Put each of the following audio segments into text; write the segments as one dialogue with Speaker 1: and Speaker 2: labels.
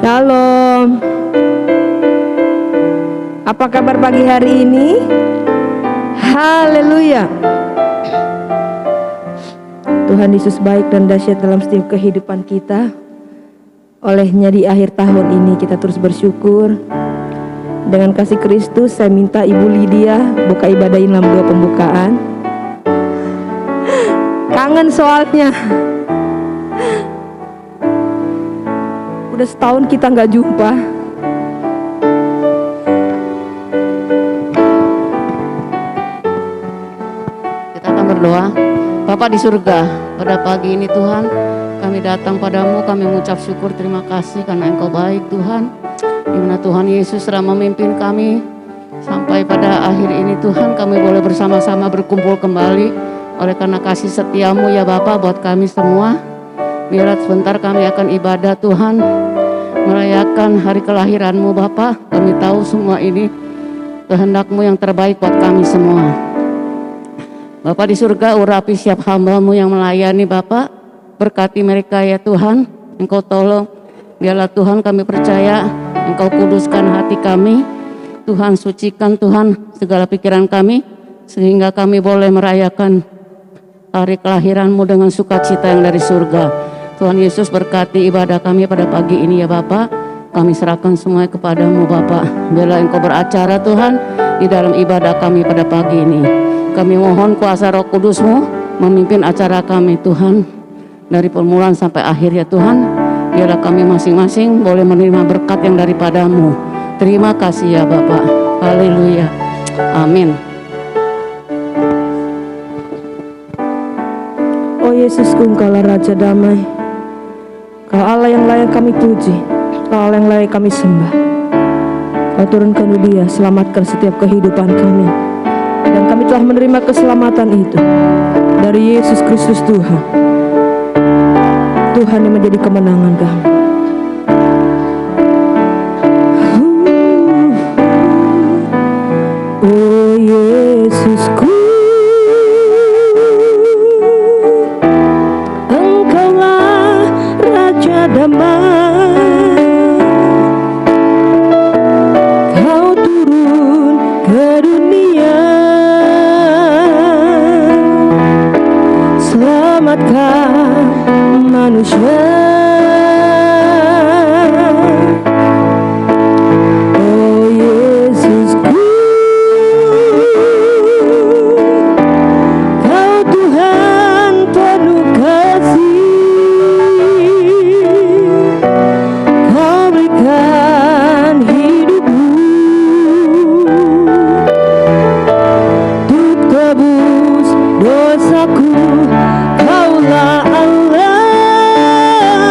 Speaker 1: Shalom. Apa kabar pagi hari ini? Haleluya. Tuhan Yesus baik dan dahsyat dalam setiap kehidupan kita. Olehnya di akhir tahun ini kita terus bersyukur. Dengan kasih Kristus saya minta Ibu Lydia buka ibadahin dalam doa pembukaan. Kangen soalnya. Udah setahun kita nggak jumpa.
Speaker 2: Kita akan berdoa. Bapa di surga, pada pagi ini Tuhan, kami datang padamu, kami mengucap syukur, terima kasih karena Engkau baik Tuhan. Di mana Tuhan Yesus telah memimpin kami sampai pada akhir ini Tuhan, kami boleh bersama-sama berkumpul kembali oleh karena kasih setiamu ya Bapa buat kami semua. Biarlah sebentar kami akan ibadah Tuhan, merayakan hari kelahiranmu Bapa. Kami tahu semua ini kehendak-Mu yang terbaik buat kami semua. Bapa di surga, urapi siap hamba-Mu yang melayani Bapa. Berkati mereka ya Tuhan, Engkau tolong. Biarlah Tuhan kami percaya, Engkau kuduskan hati kami. Tuhan sucikan Tuhan segala pikiran kami, sehingga kami boleh merayakan hari kelahiran-Mu dengan sukacita yang dari surga. Tuhan Yesus berkati ibadah kami pada pagi ini ya Bapa. Kami serahkan semua kepada-Mu Bapa. Biarlah Engkau beracara Tuhan di dalam ibadah kami pada pagi ini. Kami mohon kuasa Roh Kudus-Mu memimpin acara kami Tuhan, dari permulaan sampai akhir ya Tuhan. Biarlah kami masing-masing boleh menerima berkat yang daripada-Mu. Terima kasih ya Bapa. Haleluya. Amin.
Speaker 1: Oh Yesusku, Engkaulah Raja Damai. Kau Allah yang layak kami puji, Kau Allah yang layak kami sembah. Kau turunkan Dia, selamatkan setiap kehidupan kami. Dan kami telah menerima keselamatan itu dari Yesus Kristus Tuhan. Tuhan yang menjadi kemenangan kami. Oh Yesusku, Engkaulah Raja Damai. Kau turun ke dunia, selamatkan manusia. Oh Yesusku, Kau Tuhan penuh kasih. Kau berikan hidupmu untuk tebus dosaku. Kaulah Allah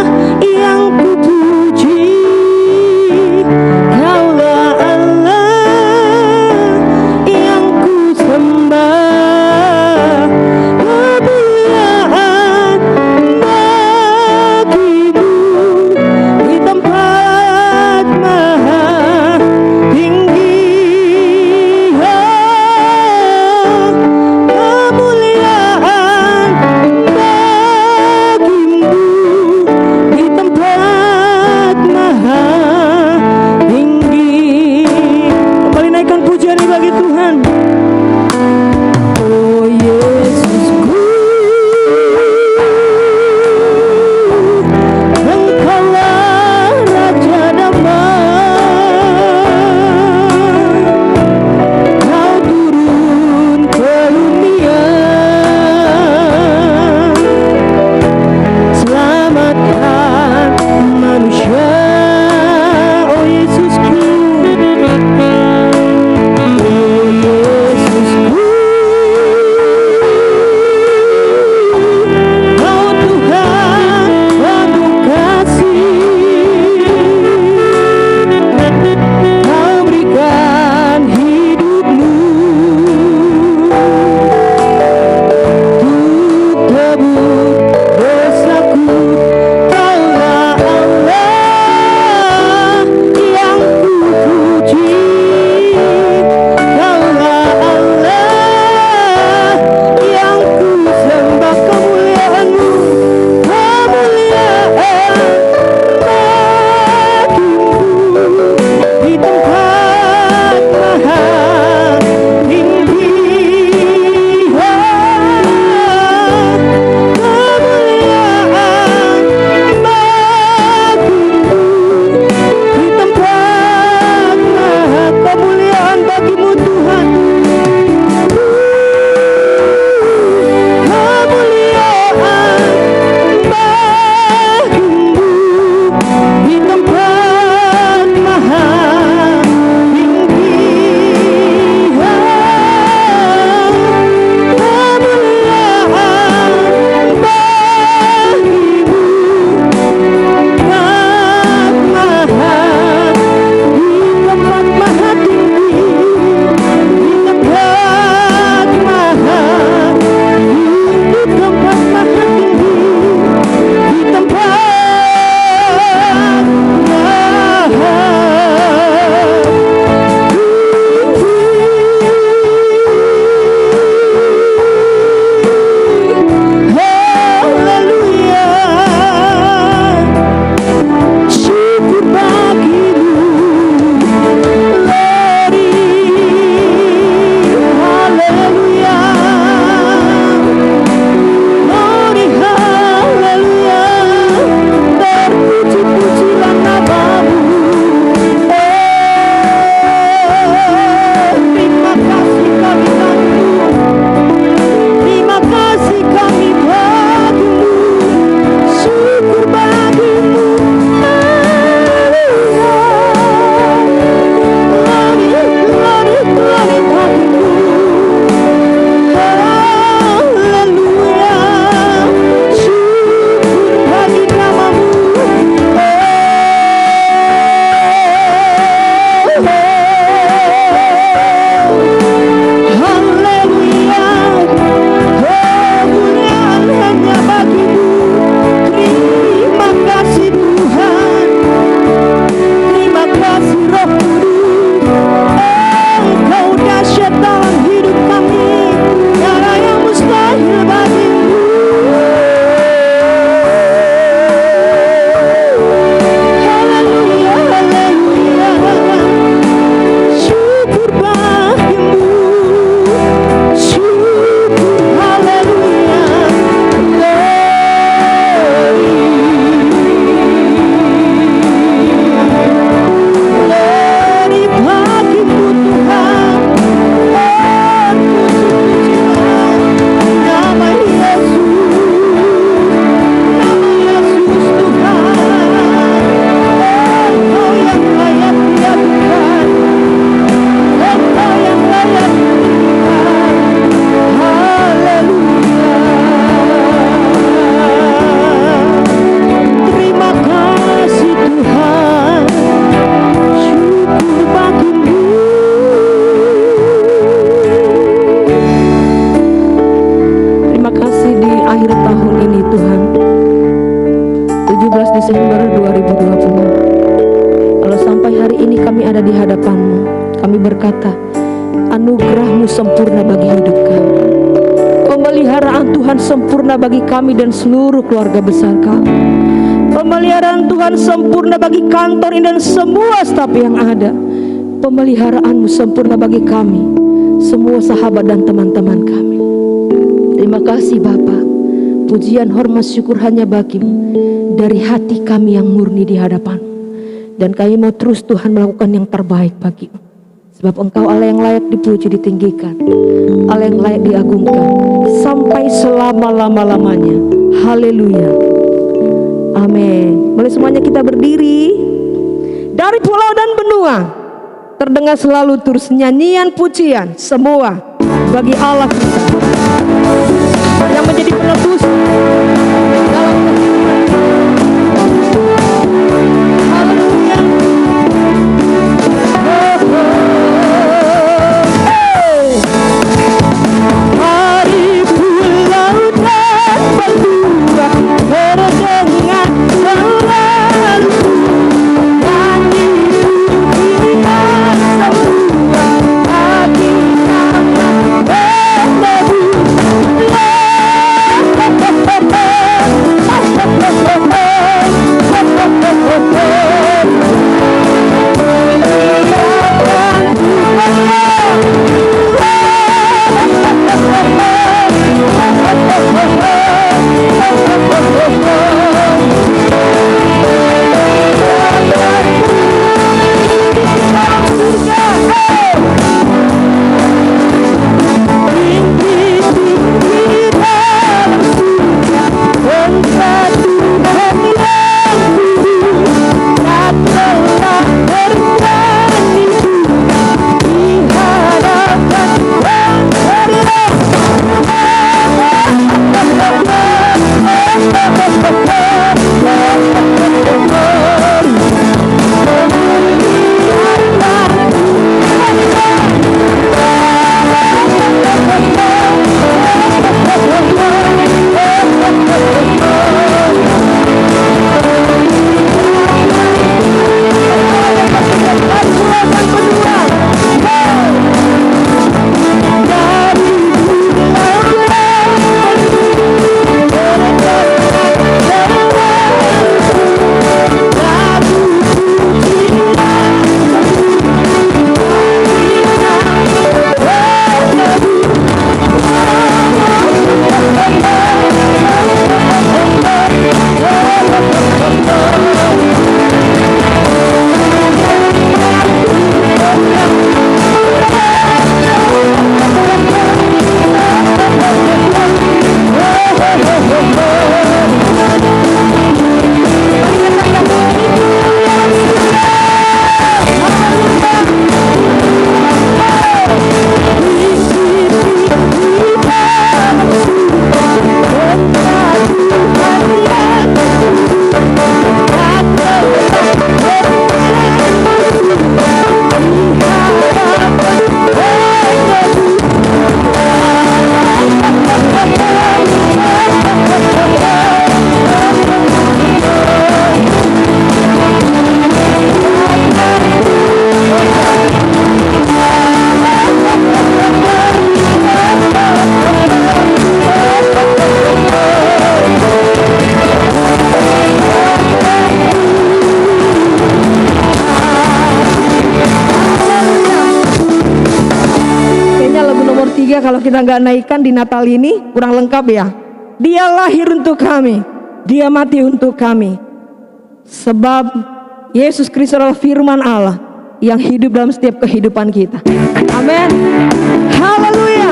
Speaker 1: Desember 2020. Kalau sampai hari ini kami ada di hadapan-Mu, kami berkata, anugerah-Mu sempurna bagi hidup kami. Pemeliharaan Tuhan sempurna bagi kami dan seluruh keluarga besar kami. Pemeliharaan Tuhan sempurna bagi kantor ini dan semua staf yang ada. Pemeliharaan-Mu sempurna bagi kami, semua sahabat dan teman-teman kami. Terima kasih Bapa. Pujian, hormat, syukur hanya bagi-Mu dari hati kami yang murni di hadapan-Mu. Dan kami mau terus Tuhan melakukan yang terbaik bagi-Mu. Sebab Engkau Allah yang layak dipuji, ditinggikan, Allah yang layak diagungkan sampai selama-lama-lamanya. Haleluya. Amin. Boleh semuanya kita berdiri. Dari pulau dan benua terdengar selalu terus nyanyian pujian semua bagi Allah kita yang menjadi penebus dalam haleluya. Dari pulau dan benua terdengar selalu nyanyi pujian semua bagi nama Kalau kita nggak naikkan di Natal ini kurang lengkap ya. Dia lahir untuk kami, Dia mati untuk kami. Sebab Yesus Kristus adalah firman Allah yang hidup dalam setiap kehidupan kita. Amin. Haleluya.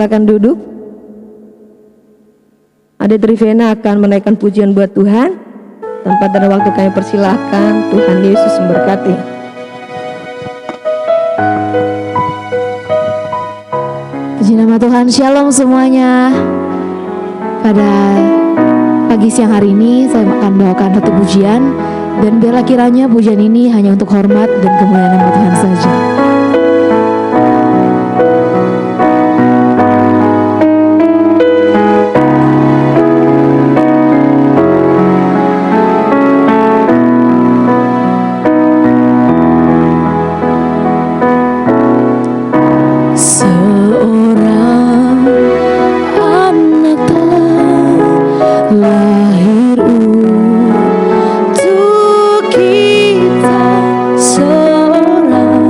Speaker 1: silakan duduk. Adik Trivena akan menaikkan pujian buat Tuhan. Tempat dan waktu kami persilahkan. Tuhan Yesus memberkati.
Speaker 3: Puji nama Tuhan, shalom semuanya. Pada pagi siang hari ini saya akan membawakan satu pujian, dan biarlah kiranya pujian ini hanya untuk hormat dan kemuliaan nama Tuhan saja.
Speaker 4: Seorang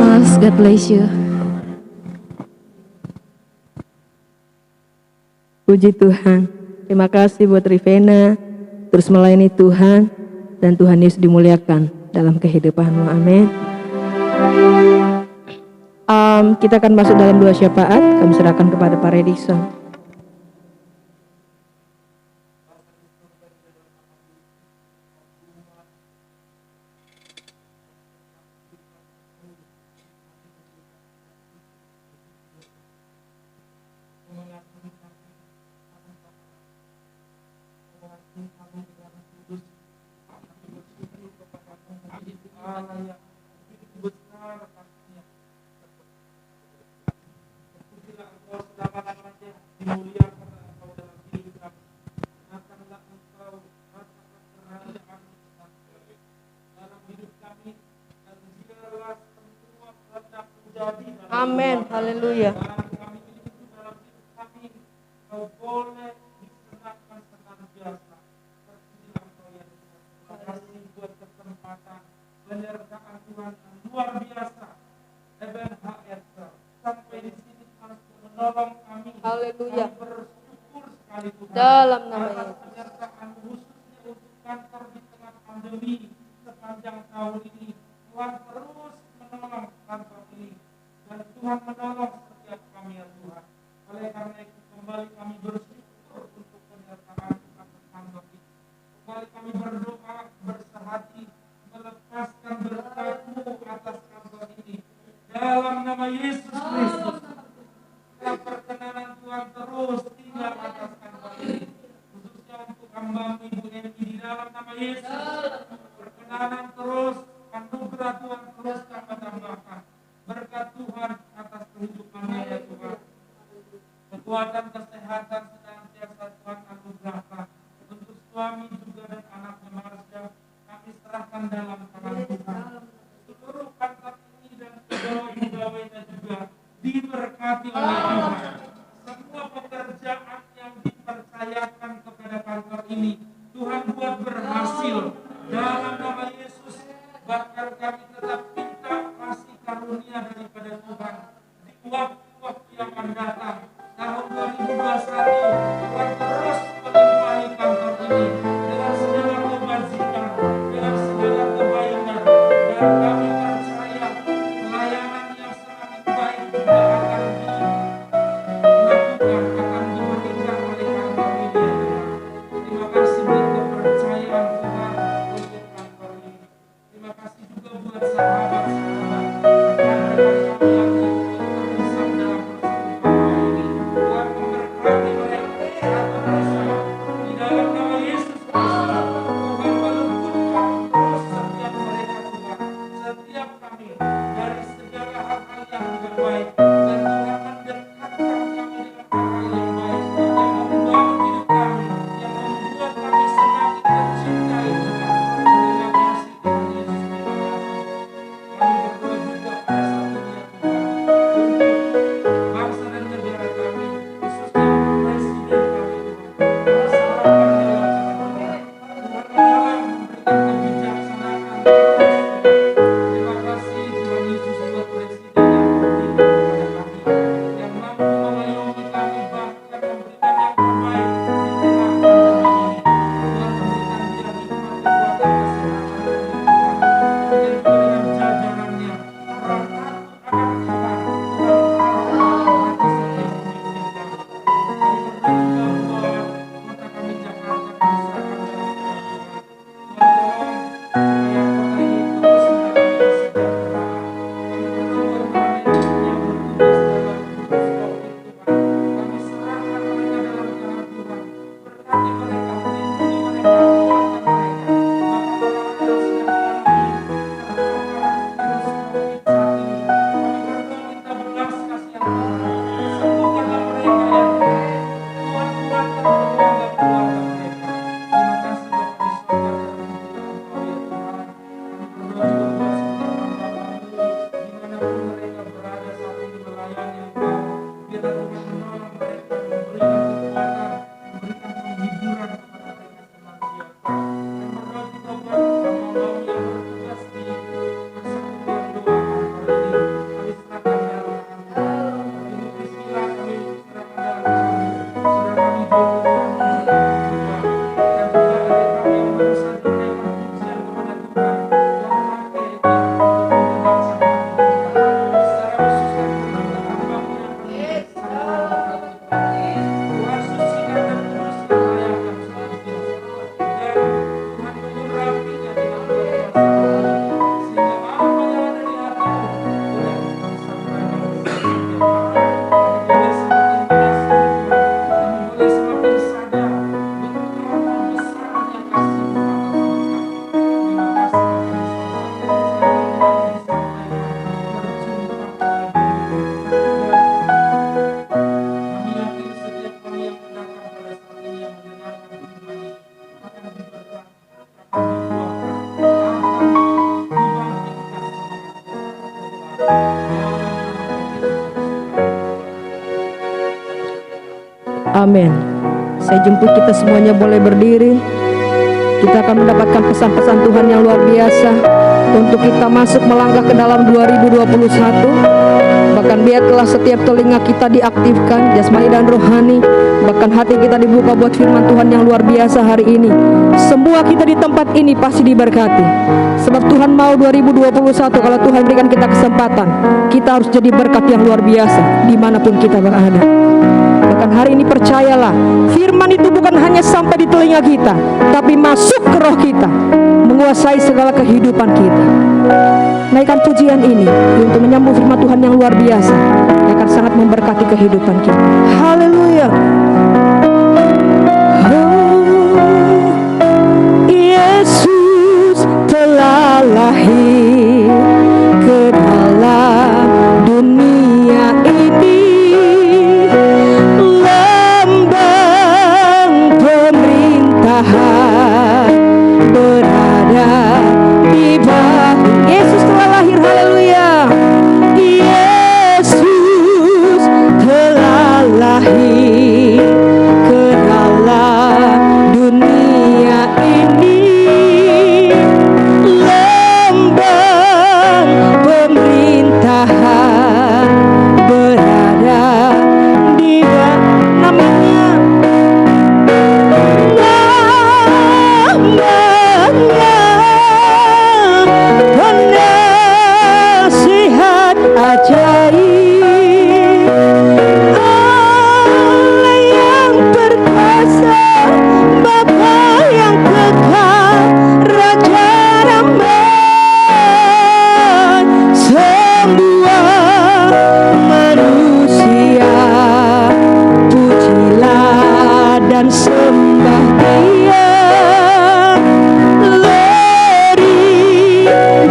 Speaker 3: Mas. God bless you.
Speaker 1: Puji Tuhan. Terima kasih buat Rivena terus melayani Tuhan dan Tuhan Yesus dimuliakan dalam kehidupanmu. Amin. Kita akan masuk dalam doa syafaat. Kami serahkan kepada Pak Redison. Amin. Haleluya.
Speaker 4: Penyertaan Tuhan yang luar biasa. EBNHR sampai di sini masih menolong kami.
Speaker 1: Haleluya.
Speaker 4: Kami bersyukur sekali Tuhan.
Speaker 1: Dalam nama
Speaker 4: atas
Speaker 1: Yesus.
Speaker 4: penyertaan khususnya untuk kantor di tengah pandemi sepanjang tahun ini. Tuhan terus menolong kantor ini dan Tuhan menolong setiap kami ya Tuhan. Oleh karena itu kembali kami bersyukur untuk penyertaan atas kantor ini. Kembali kami berdoa bersehati melepaskan berkat-Mu atas kantor ini. Dalam nama Yesus Kristus, perkenanan Tuhan terus tinggal atas kantor ini. Khususnya untuk hamba Ibu Emi di dalam nama Yesus. Perkenanan terus, anugerah Tuhan terus tambah-tambahkan. Berkat Tuhan atas kehidupannya ya Tuhan. Kekuatan kesehatan senantiasa Tuhan anugerahkan. Untuk suami juga dan anaknya Marsha, kami serahkan dalam tangan Tuhan. Seluruh kantor ini dan pegawai-pegawainya juga diberkati oleh Tuhan. Semua pekerjaan yang dipercayakan kepada kantor ini, Tuhan buat berhasil. Dalam nama Yesus, bahkan kami tetap minta kasih karunia daripada Tuhan. Di waktu-waktu yang akan datang, tahun 2021, Tuhan terus melimpahi kantor ini dengan segala kebajikan, dengan segala kebaikan, dan kami percaya pelayanan yang semakin baik juga akan dilakukan, akan diberikan oleh kantor ini ya Tuhan. Terima kasih buat kepercayaan Tuhan untuk kantor ini. Terima kasih juga buat sahabat-sahabat rekan-rekan kami yang terpisah dalam persekongkolan ini. Tuhan memberkati mereka satu persatu. Di dalam nama Yesus Kristus, Tuhan meluputkan terus setiap mereka Tuhan, setiap kami dari segala hal-hal yang tidak baik. Dan Tuhan mendekatkan kami dengan hal-hal yang baik, yang membangun hidup kami, yang membuat kami semakin mencintai Tuhan. Terima kasih Tuhan Yesus, terima kasih. Kami berdoa juga pada saat ini ya Tuhan, untuk bangsa dan negara kami, khususnya untuk presiden kami Tuhan. Kami serahkan dalam tangan Tuhan. Tuhan menolong, memberikan kebijaksanaan terus Tuhan. Terima kasih Tuhan Yesus buat presiden yang beriman kepada kami, yang mampu mengayomi kami bahkan memberikan yang terbaik di tengah pandemi ini. Tuhan memberikan dia hikmat, kekuatan, kesehatan oleh Tuhan. Demikian juga dengan jajarannya, orang takut akan Tuhan. Tuhan taruh dalam hati setiap pemimpin kami. Kami berdoa juga buat kota kami Jakarta, kami serahkan dalam tangan Tuhan. Tuhan tolong supaya kota ini terus mengalami kesejahteraan. Kami berdoa buat para medis yang bertugas dalam gugus COVID Tuhan. Kami serahkan mereka dalam tangan Tuhan. Berkati mereka, lindungi mereka, kuatkan mereka. Bahkan orang-orang yang sedang mengalami terpaparan virus COVID saat ini, kami berdoa minta belas kasihan Tuhan. Sembuhkanlah mereka ya Tuhan. Tuhan kuatkan keluarga-keluarga mereka. Terima kasih Bapa di surga dalam hidupkan Engkau ya Tuhan. Kami berdoa juga buat setiap hamba-Mu dimanapun mereka berada saat ini melayani Engkau. Biarlah Tuhan menolong mereka, memberikan kekuatan, memberikan penghiburan kepada mereka senantiasa. Dan berdoa juga buat hamba-Mu yang bertugas di persekutuan doa kantor ini.
Speaker 1: Amin. Saya jemput kita semuanya boleh berdiri. Kita akan mendapatkan pesan-pesan Tuhan yang luar biasa untuk kita masuk melangkah ke dalam 2021. Bahkan biarlah setiap telinga kita diaktifkan, jasmani dan rohani. Bahkan hati kita dibuka buat firman Tuhan yang luar biasa hari ini. Semua kita di tempat ini pasti diberkati. Sebab Tuhan mau 2021, kalau Tuhan berikan kita kesempatan, kita harus jadi berkat yang luar biasa dimanapun kita berada. Bahkan hari ini percayalah, firman itu bukan hanya sampai di telinga kita, tapi masuk ke roh kita, menguasai segala kehidupan kita. Naikkan pujian ini untuk menyambung firman Tuhan yang luar biasa, yang akan sangat memberkati kehidupan kita. Haleluya. Oh, Yesus telah lahir ke dalam dunia ini. Pemerintahan berada di bawah. Yesus telah lahir, haleluya. Yesus telah lahir ke dalam dunia ini. Lambang pemerintahan berada di bawah. Namanya penasihat ajaib, Allah yang perkasa, Bapa yang kekal, Raja damai. Semua manusia pujilah dan sembah Dia.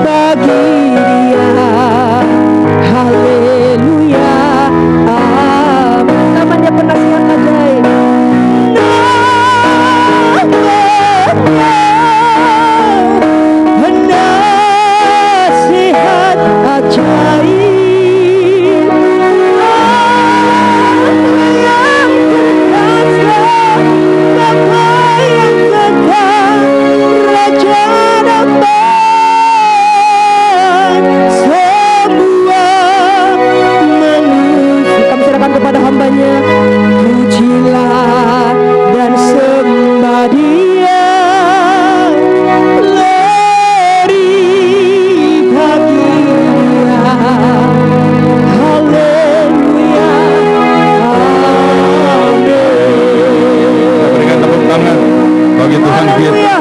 Speaker 1: Bagi Dia, haleluya, amin. Namanya penasihat ajaib. Penasihat ajaib, yang perkasa, Bapa yang kekal, Raja damai. Kepada hambanya, pujilah dan sembah Dia. Lari bagi Dia, haleluya, amin.
Speaker 5: Berikan tepuk tangan bagi Tuhan kita.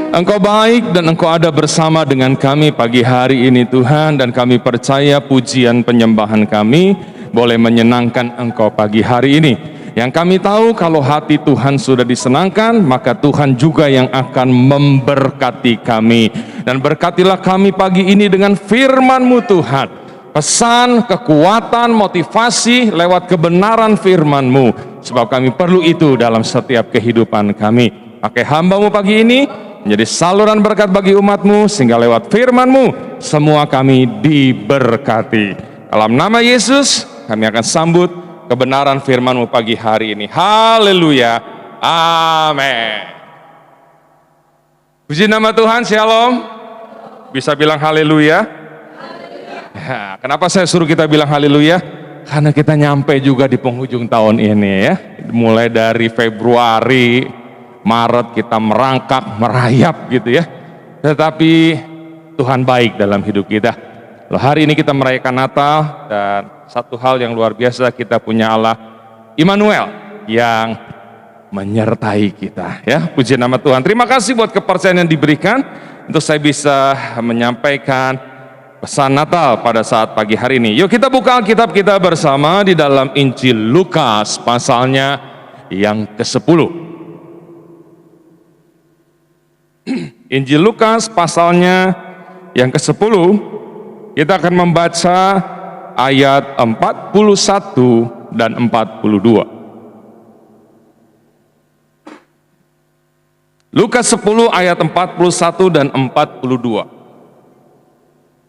Speaker 5: Engkau baik dan Engkau ada bersama dengan kami pagi hari ini Tuhan, dan kami percaya pujian penyembahan kami boleh menyenangkan Engkau pagi hari ini. Yang kami tahu kalau hati Tuhan sudah disenangkan, maka Tuhan juga yang akan memberkati kami. Dan berkatilah kami pagi ini dengan firman-Mu Tuhan. Pesan, kekuatan, motivasi lewat kebenaran firman-Mu. Sebab kami perlu itu dalam setiap kehidupan kami. Pakai hamba-Mu pagi ini menjadi saluran berkat bagi umat-Mu, sehingga lewat firman-Mu semua kami diberkati. Dalam nama Yesus kami akan sambut kebenaran firman-Mu pagi hari ini. Haleluya, amin. Puji nama Tuhan, shalom. Bisa bilang haleluya? Ya, kenapa saya suruh kita bilang haleluya? Karena kita nyampe juga di penghujung tahun ini ya. Mulai dari Februari, Maret kita merangkak, merayap gitu ya. Tetapi Tuhan baik dalam hidup kita. Loh, hari ini kita merayakan Natal, dan satu hal yang luar biasa, kita punya Allah Immanuel yang menyertai kita ya. Puji nama Tuhan. Terima kasih buat kepercayaan yang diberikan untuk saya bisa menyampaikan pesan Natal pada saat pagi hari ini. Yuk kita buka Alkitab kita bersama di dalam Injil Lukas pasalnya yang ke-10. Injil Lukas pasalnya yang ke-10. Kita akan membaca ayat 41 dan 42. Lukas 10 ayat 41 dan 42.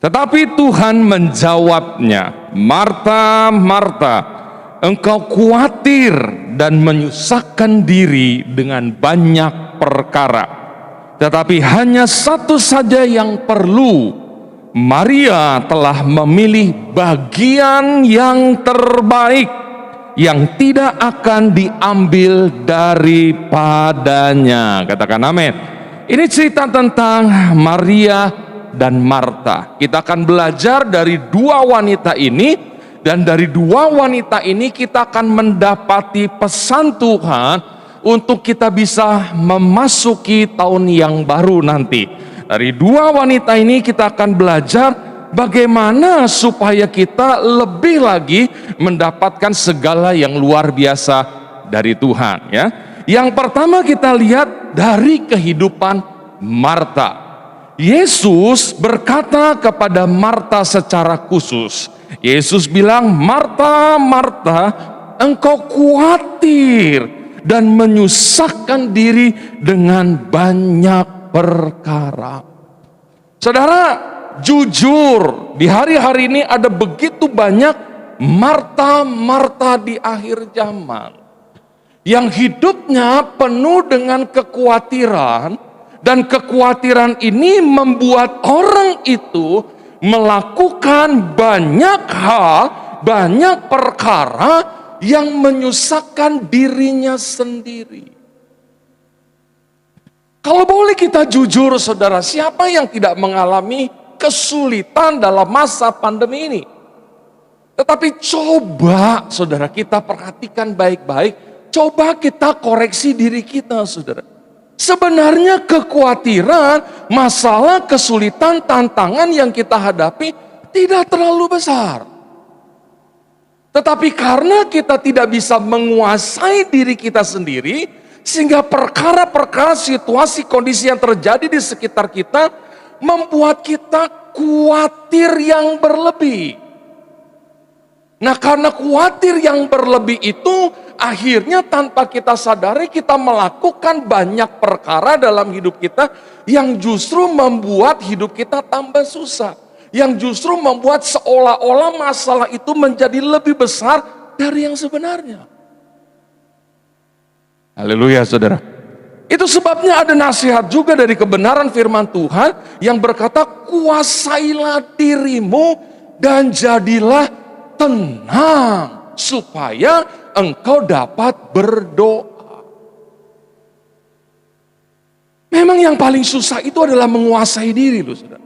Speaker 5: Tetapi Tuhan menjawabnya, Marta, Marta, engkau khawatir dan menyusahkan diri dengan banyak perkara. Tetapi hanya satu saja yang perlu. Maria telah memilih bagian yang terbaik, yang tidak akan diambil daripadanya. Katakan amin. Ini cerita tentang Maria dan Marta. Kita akan belajar dari dua wanita ini. Dan dari dua wanita ini kita akan mendapati pesan Tuhan untuk kita bisa memasuki tahun yang baru nanti. Dari dua wanita ini kita akan belajar bagaimana supaya kita lebih lagi mendapatkan segala yang luar biasa dari Tuhan, ya. Yang pertama kita lihat dari kehidupan Marta. Yesus berkata kepada Marta secara khusus. Yesus bilang, Marta, Marta, engkau khawatir dan menyusahkan diri dengan banyak perkara. Saudara, jujur, di hari-hari ini ada begitu banyak Marta-Marta di akhir zaman yang hidupnya penuh dengan kekhawatiran, dan kekhawatiran ini membuat orang itu melakukan banyak hal, banyak perkara yang menyusahkan dirinya sendiri. Kalau boleh kita jujur saudara, siapa yang tidak mengalami kesulitan dalam masa pandemi ini? Tetapi coba saudara kita perhatikan baik-baik, coba kita koreksi diri kita saudara. Sebenarnya kekhawatiran, masalah, kesulitan, tantangan yang kita hadapi tidak terlalu besar. Tetapi karena kita tidak bisa menguasai diri kita sendiri, sehingga perkara-perkara, situasi, kondisi yang terjadi di sekitar kita membuat kita khawatir yang berlebih. Nah, karena khawatir yang berlebih itu, akhirnya tanpa kita sadari kita melakukan banyak perkara dalam hidup kita yang justru membuat hidup kita tambah susah. Yang justru membuat seolah-olah masalah itu menjadi lebih besar dari yang sebenarnya. Haleluya saudara. Itu sebabnya ada nasihat juga dari kebenaran firman Tuhan yang berkata, kuasailah dirimu dan jadilah tenang supaya engkau dapat berdoa. Memang yang paling susah itu adalah menguasai diri loh saudara.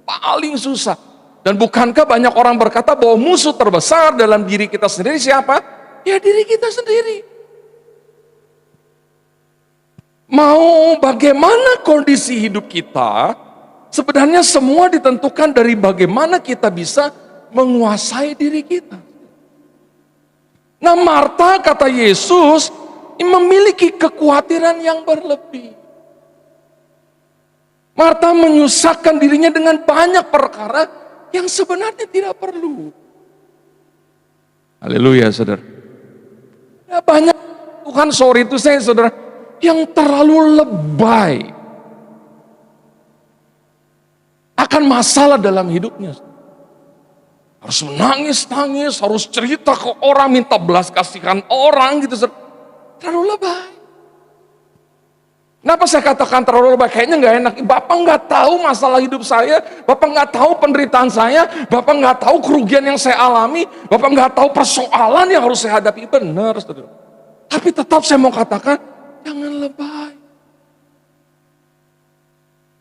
Speaker 5: Paling susah. Dan bukankah banyak orang berkata bahwa musuh terbesar dalam diri kita sendiri siapa? Ya diri kita sendiri. Mau bagaimana kondisi hidup kita, sebenarnya semua ditentukan dari bagaimana kita bisa menguasai diri kita. Nah, Marta, kata Yesus, memiliki kekhawatiran yang berlebih. Marta menyusahkan dirinya dengan banyak perkara yang sebenarnya tidak perlu. Haleluya, saudara. Ya, banyak Tuhan, sorry itu saya, saudara, yang terlalu lebay akan masalah dalam hidupnya. Harus menangis-nangis, harus cerita ke orang, minta belas kasihan orang gitu. Terlalu lebay. Kenapa saya katakan terlalu lebay? Kayaknya nggak enak. Bapak nggak tahu masalah hidup saya, Bapak nggak tahu penderitaan saya, Bapak nggak tahu kerugian yang saya alami, Bapak nggak tahu persoalan yang harus saya hadapi. Benar, saudara. Tapi tetap saya mau katakan, jangan lebay.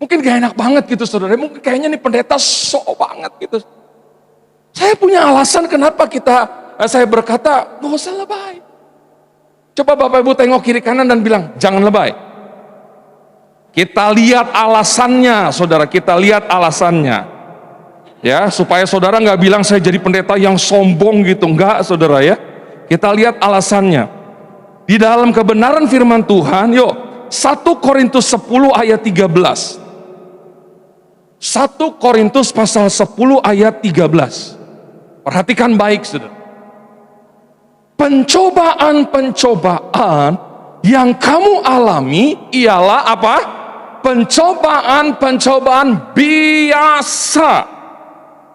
Speaker 5: Mungkin gak enak banget gitu saudara, mungkin kayaknya nih pendeta sok banget gitu. Saya punya alasan kenapa saya berkata, gak usah lebay. Coba Bapak Ibu tengok kiri kanan dan bilang, jangan lebay. Kita lihat alasannya, saudara, kita lihat alasannya. Ya, supaya saudara gak bilang saya jadi pendeta yang sombong gitu, enggak saudara ya. Kita lihat alasannya. Di dalam kebenaran firman Tuhan, yuk, 1 Korintus 10 ayat 13. 1 Korintus pasal 10 ayat 13. Perhatikan baik saudara. Pencobaan-pencobaan yang kamu alami ialah apa? Pencobaan-pencobaan biasa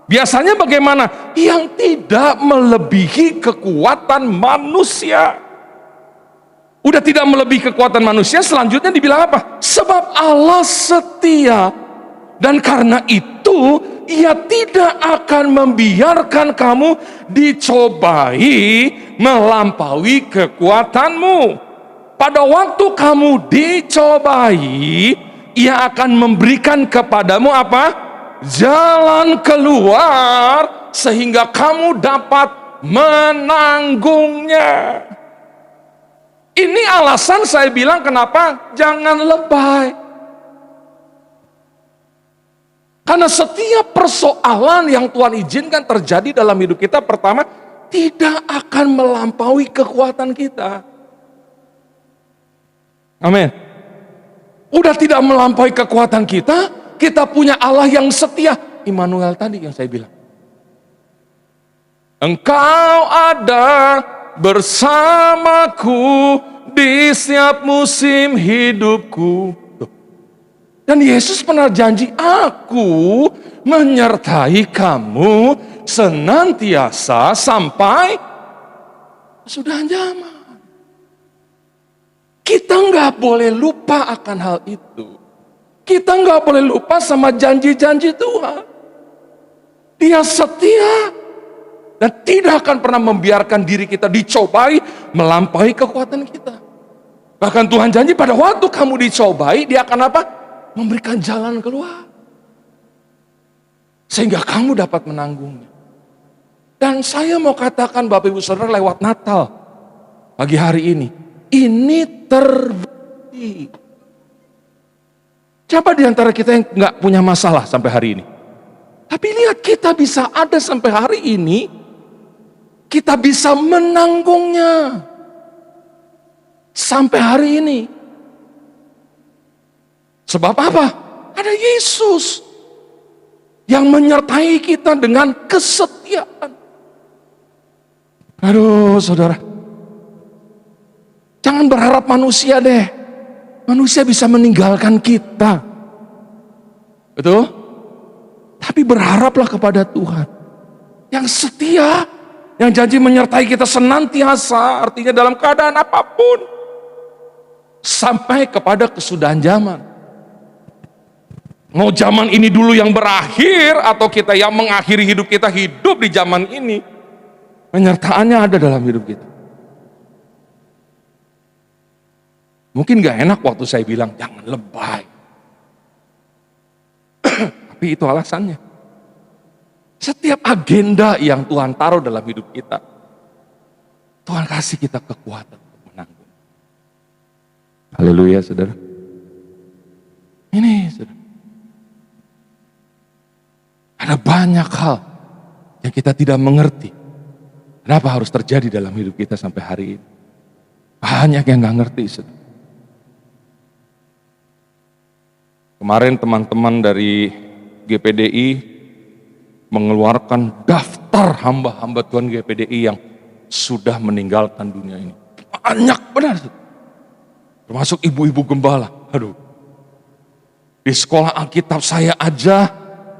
Speaker 5: Biasanya bagaimana? Yang tidak melebihi kekuatan manusia. Udah tidak melebihi kekuatan manusia, selanjutnya dibilang apa? Sebab Allah setia. Dan karena itu, Ia tidak akan membiarkan kamu dicobai melampaui kekuatanmu. Pada waktu kamu dicobai, Ia akan memberikan kepadamu apa? Jalan keluar sehingga kamu dapat menanggungnya. Ini alasan saya bilang kenapa jangan lebay. Karena setiap persoalan yang Tuhan izinkan terjadi dalam hidup kita, pertama, tidak akan melampaui kekuatan kita. Amin. Udah tidak melampaui kekuatan kita, kita punya Allah yang setia. Immanuel tadi yang saya bilang. Engkau ada bersamaku di setiap musim hidupku. Dan Yesus pernah janji, aku menyertai kamu senantiasa sampai kesudahan zaman. Kita nggak boleh lupa akan hal itu. Kita nggak boleh lupa sama janji-janji Tuhan. Dia setia dan tidak akan pernah membiarkan diri kita dicobai melampaui kekuatan kita. Bahkan Tuhan janji pada waktu kamu dicobai, Dia akan apa? Memberikan jalan keluar. Sehingga kamu dapat menanggungnya. Dan saya mau katakan Bapak Ibu Saudara lewat Natal pagi hari ini terbukti. Siapa di antara kita yang nggak punya masalah sampai hari ini? Tapi lihat, kita bisa ada sampai hari ini, kita bisa menanggungnya sampai hari ini. Sebab apa? Ada Yesus yang menyertai kita dengan kesetiaan. Aduh saudara, jangan berharap manusia deh. Manusia bisa meninggalkan kita. Betul? Tapi berharaplah kepada Tuhan yang setia, yang janji menyertai kita senantiasa, artinya dalam keadaan apapun, sampai kepada kesudahan zaman. Mau zaman ini dulu yang berakhir atau kita yang mengakhiri hidup kita hidup di zaman ini, penyertaannya ada dalam hidup kita. Mungkin gak enak waktu saya bilang jangan lebay. Tapi itu alasannya. Setiap agenda yang Tuhan taruh dalam hidup kita, Tuhan kasih kita kekuatan untuk menanggung. Haleluya saudara. Ini saudara. Ada banyak hal yang kita tidak mengerti. Kenapa harus terjadi dalam hidup kita sampai hari ini? Banyak yang gak ngerti. Saudara. Kemarin teman-teman dari GPDI mengeluarkan daftar hamba-hamba Tuhan GPDI yang sudah meninggalkan dunia ini. Banyak benar. Termasuk ibu-ibu gembala. Aduh. Di sekolah Alkitab saya aja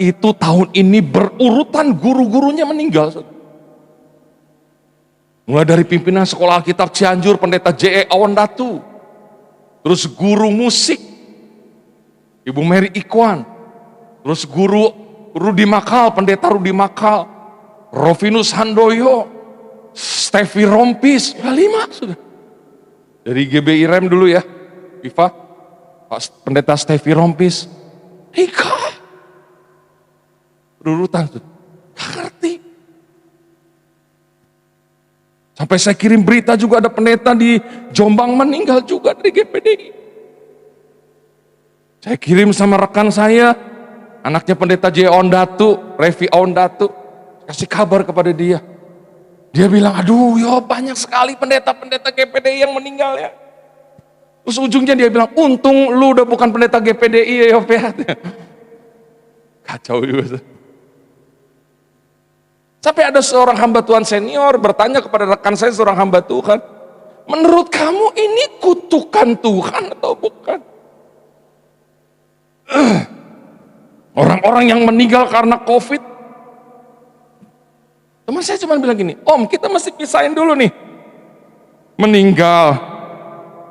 Speaker 5: itu tahun ini berurutan guru-gurunya meninggal. Mulai dari pimpinan sekolah Alkitab Cianjur, pendeta J.E. Awandatu. Terus guru musik, Ibu Mary Ikwan. Terus guru Rudi Makal, pendeta Rudi Makal. Rovinus Handoyo, Stevi Rompis, udah 5 sudah. Dari GBI Rem dulu ya, Viva, pendeta Stevi Rompis. Ika. Berurutan tuh, gak ngerti. Sampai saya kirim berita juga ada pendeta di Jombang meninggal juga dari GPDI. Saya kirim sama rekan saya, anaknya pendeta J. Ondatu, Revi Ondatu, kasih kabar kepada dia. Dia bilang, aduh yo banyak sekali pendeta-pendeta GPDI yang meninggal ya. Terus ujungnya dia bilang, untung lu udah bukan pendeta GPDI ya Yopet. Kacau juga. Sampai ada seorang hamba Tuhan senior bertanya kepada rekan saya, seorang hamba Tuhan, menurut kamu ini kutukan Tuhan atau bukan? Orang-orang yang meninggal karena COVID, Teman saya cuma bilang gini, Om, kita mesti pisahin dulu nih. Meninggal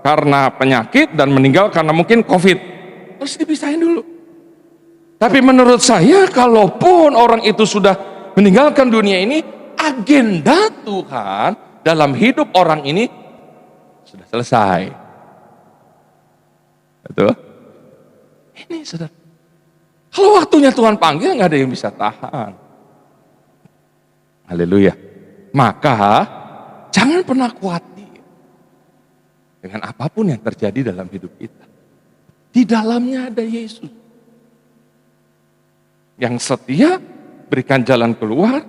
Speaker 5: karena penyakit dan meninggal karena mungkin COVID. Harus dipisahin dulu. Tapi menurut saya, kalaupun orang itu sudah meninggalkan dunia ini, agenda Tuhan dalam hidup orang ini sudah selesai. Betul? Ini saudara. Kalau waktunya Tuhan panggil, nggak ada yang bisa tahan. Haleluya. Maka jangan pernah khawatir dengan apapun yang terjadi dalam hidup kita. Di dalamnya ada Yesus yang setia, berikan jalan keluar,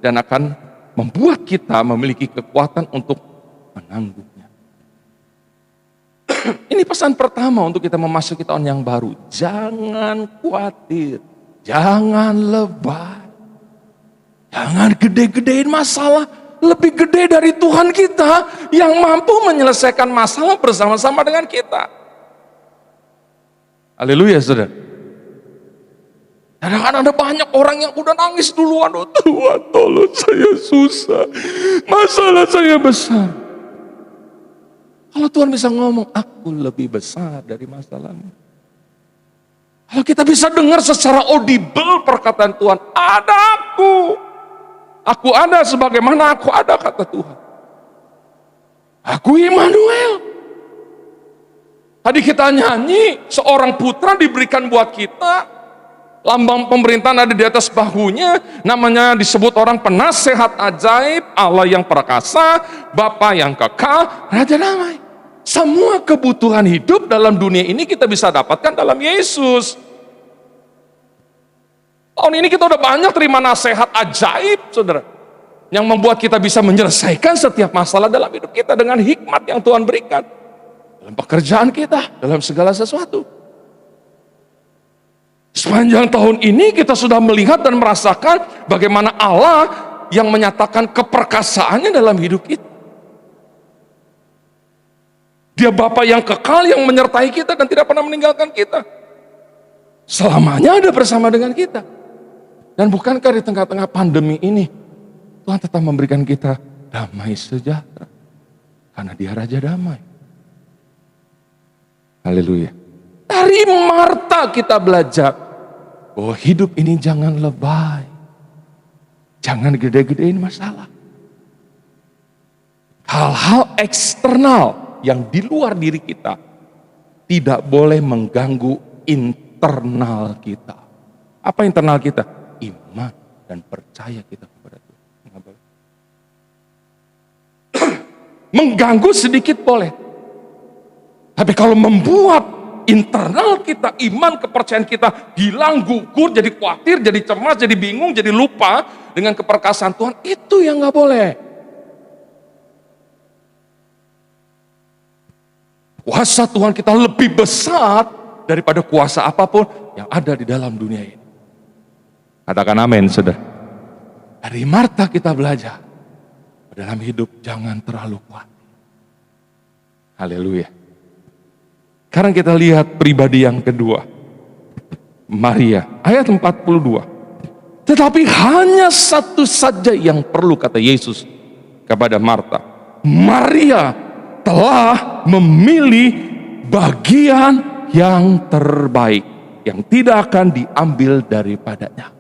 Speaker 5: dan akan membuat kita memiliki kekuatan untuk menanggungnya. Ini pesan pertama untuk kita memasuki tahun yang baru. Jangan khawatir, jangan lebay. Jangan gede-gedein masalah, lebih gede dari Tuhan kita yang mampu menyelesaikan masalah bersama-sama dengan kita. Haleluya, saudara. Kadang-kadang ada banyak orang yang udah nangis duluan. Oh Tuhan, tolong, saya susah, masalah saya besar. Kalau Tuhan bisa ngomong, aku lebih besar dari masalahmu. Kalau kita bisa dengar secara audible perkataan Tuhan, ada aku ada sebagaimana aku ada, kata Tuhan. Aku Immanuel. Tadi kita nyanyi, seorang putra diberikan buat kita. Lambang pemerintahan ada di atas bahunya. Namanya disebut orang penasehat ajaib, Allah yang perkasa, Bapa yang kekal, Raja damai. Semua kebutuhan hidup dalam dunia ini kita bisa dapatkan dalam Yesus. Tahun ini kita udah banyak terima nasihat ajaib, saudara, yang membuat kita bisa menyelesaikan setiap masalah dalam hidup kita dengan hikmat yang Tuhan berikan dalam pekerjaan kita, dalam segala sesuatu. Sepanjang tahun ini kita sudah melihat dan merasakan bagaimana Allah yang menyatakan keperkasaannya dalam hidup kita. Dia Bapa yang kekal yang menyertai kita dan tidak pernah meninggalkan kita. Selamanya ada bersama dengan kita. Dan bukankah di tengah-tengah pandemi ini Tuhan tetap memberikan kita damai sejahtera, karena Dia Raja damai. Haleluya. Dari Marta kita belajar bahwa hidup ini jangan lebay, jangan gede-gedein masalah. Hal-hal eksternal yang di luar diri kita tidak boleh mengganggu internal kita. Apa internal kita? Iman dan percaya kita kepada Tuhan. Mengganggu sedikit boleh, tapi kalau membuat internal kita, iman, kepercayaan kita hilang, gugur, jadi khawatir, jadi cemas, jadi bingung, jadi lupa dengan keperkasaan Tuhan, itu yang gak boleh. Kuasa Tuhan kita lebih besar daripada kuasa apapun yang ada di dalam dunia ini. Katakan amin, saudara. Dari Marta kita belajar, dalam hidup jangan terlalu kuat. Haleluya. Sekarang kita lihat pribadi yang kedua, Maria, ayat 42. Tetapi hanya satu saja yang perlu, kata Yesus kepada Marta. Maria telah memilih bagian yang terbaik, yang tidak akan diambil daripadanya.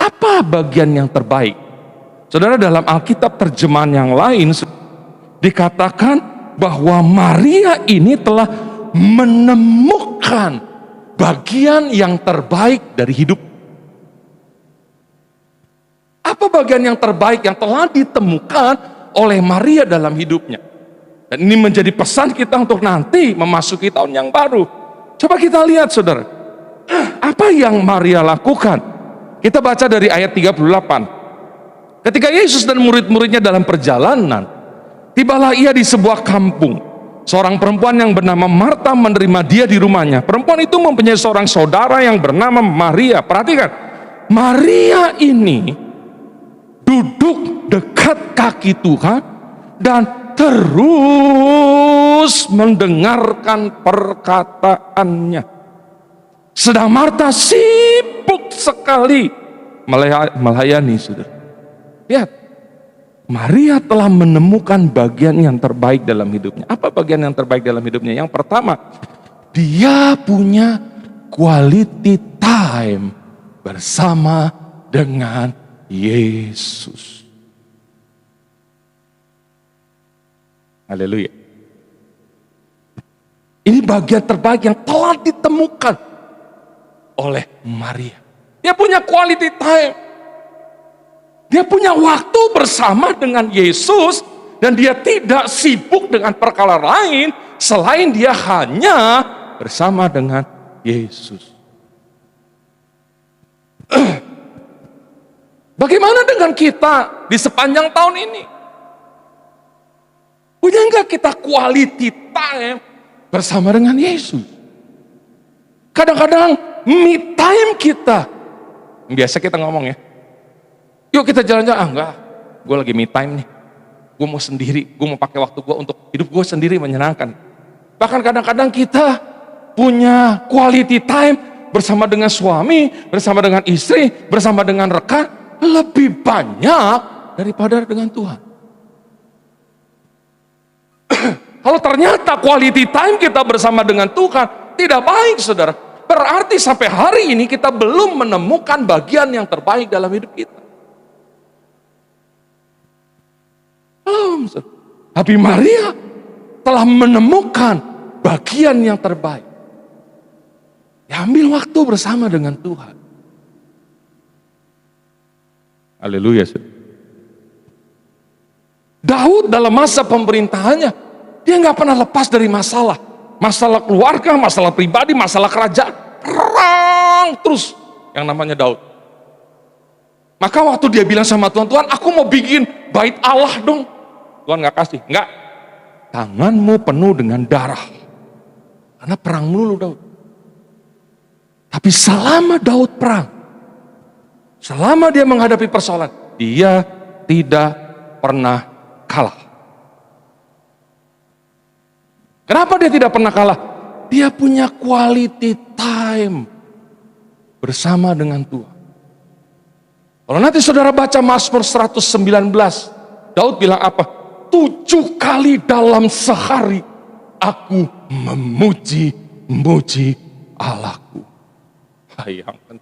Speaker 5: Apa bagian yang terbaik? Saudara, dalam Alkitab terjemahan yang lain dikatakan bahwa Maria ini telah menemukan bagian yang terbaik dari hidup. Apa bagian yang terbaik yang telah ditemukan oleh Maria dalam hidupnya? Dan ini menjadi pesan kita untuk nanti memasuki tahun yang baru. Coba kita lihat, saudara, apa yang Maria lakukan. Kita baca dari ayat 38. Ketika Yesus dan murid-muridnya dalam perjalanan, tibalah ia di sebuah kampung. Seorang perempuan yang bernama Marta menerima dia di rumahnya. Perempuan itu mempunyai seorang saudara yang bernama Maria. Perhatikan, Maria ini duduk dekat kaki Tuhan dan terus mendengarkan perkataannya. Sedang Marta sibuk sekali melayani, saudara. Lihat, Maria telah menemukan bagian yang terbaik dalam hidupnya. Apa bagian yang terbaik dalam hidupnya? Yang pertama, dia punya quality time bersama dengan Yesus. Haleluya. Ini bagian terbaik yang telah ditemukan oleh Maria. Dia punya quality time. Dia punya waktu bersama dengan Yesus dan dia tidak sibuk dengan perkara lain selain dia hanya bersama dengan Yesus. Bagaimana dengan kita di sepanjang tahun ini? Punya enggak kita quality time bersama dengan Yesus? Kadang-kadang me time kita, biasa kita ngomong ya, yuk kita jalan-jalan. Enggak, gue lagi me time nih. Gue mau sendiri, gue mau pakai waktu gue untuk hidup gue sendiri menyenangkan. Bahkan kadang-kadang kita punya quality time bersama dengan suami, bersama dengan istri, bersama dengan rekan, lebih banyak daripada dengan Tuhan. Kalau ternyata quality time kita bersama dengan Tuhan tidak baik, saudara, berarti sampai hari ini kita belum menemukan bagian yang terbaik dalam hidup kita. Belum. Tapi Maria telah menemukan bagian yang terbaik. Ya, ambil waktu bersama dengan Tuhan. Haleluya. Daud dalam masa pemerintahannya, dia nggak pernah lepas dari masalah. Masalah keluarga, masalah pribadi, masalah kerajaan. Perang terus yang namanya Daud. Maka waktu dia bilang sama Tuhan, Tuhan aku mau bikin bait Allah dong. Tuhan nggak kasih, nggak. Tanganmu penuh dengan darah. Karena perang melulu Daud. Tapi selama Daud perang, selama dia menghadapi persoalan, dia tidak pernah kalah. Kenapa dia tidak pernah kalah? Dia punya quality time bersama dengan Tuhan. Kalau nanti saudara baca Mazmur 119, Daud bilang apa? 7 kali dalam sehari aku memuji Allahku. Bayangkan.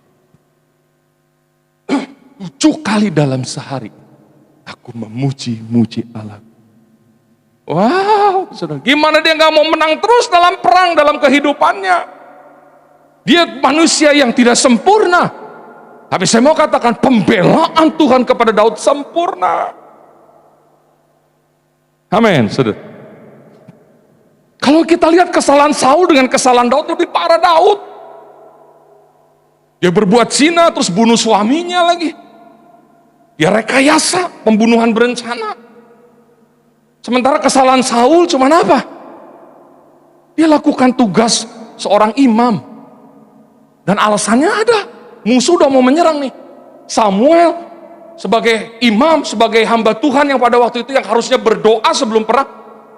Speaker 5: 7 kali dalam sehari aku memuji Allah. Wow, saudara, gimana dia nggak mau menang terus dalam perang dalam kehidupannya? Dia manusia yang tidak sempurna, tapi saya mau katakan pembelaan Tuhan kepada Daud sempurna. Amin, saudara. Kalau kita lihat kesalahan Saul dengan kesalahan Daud, lebih parah Daud. Dia berbuat zina terus bunuh suaminya lagi. Dia rekayasa pembunuhan berencana. Sementara kesalahan Saul cuman apa? Dia lakukan tugas seorang imam. Dan alasannya ada. Musuh udah mau menyerang nih. Samuel sebagai imam, sebagai hamba Tuhan yang pada waktu itu yang harusnya berdoa sebelum perang,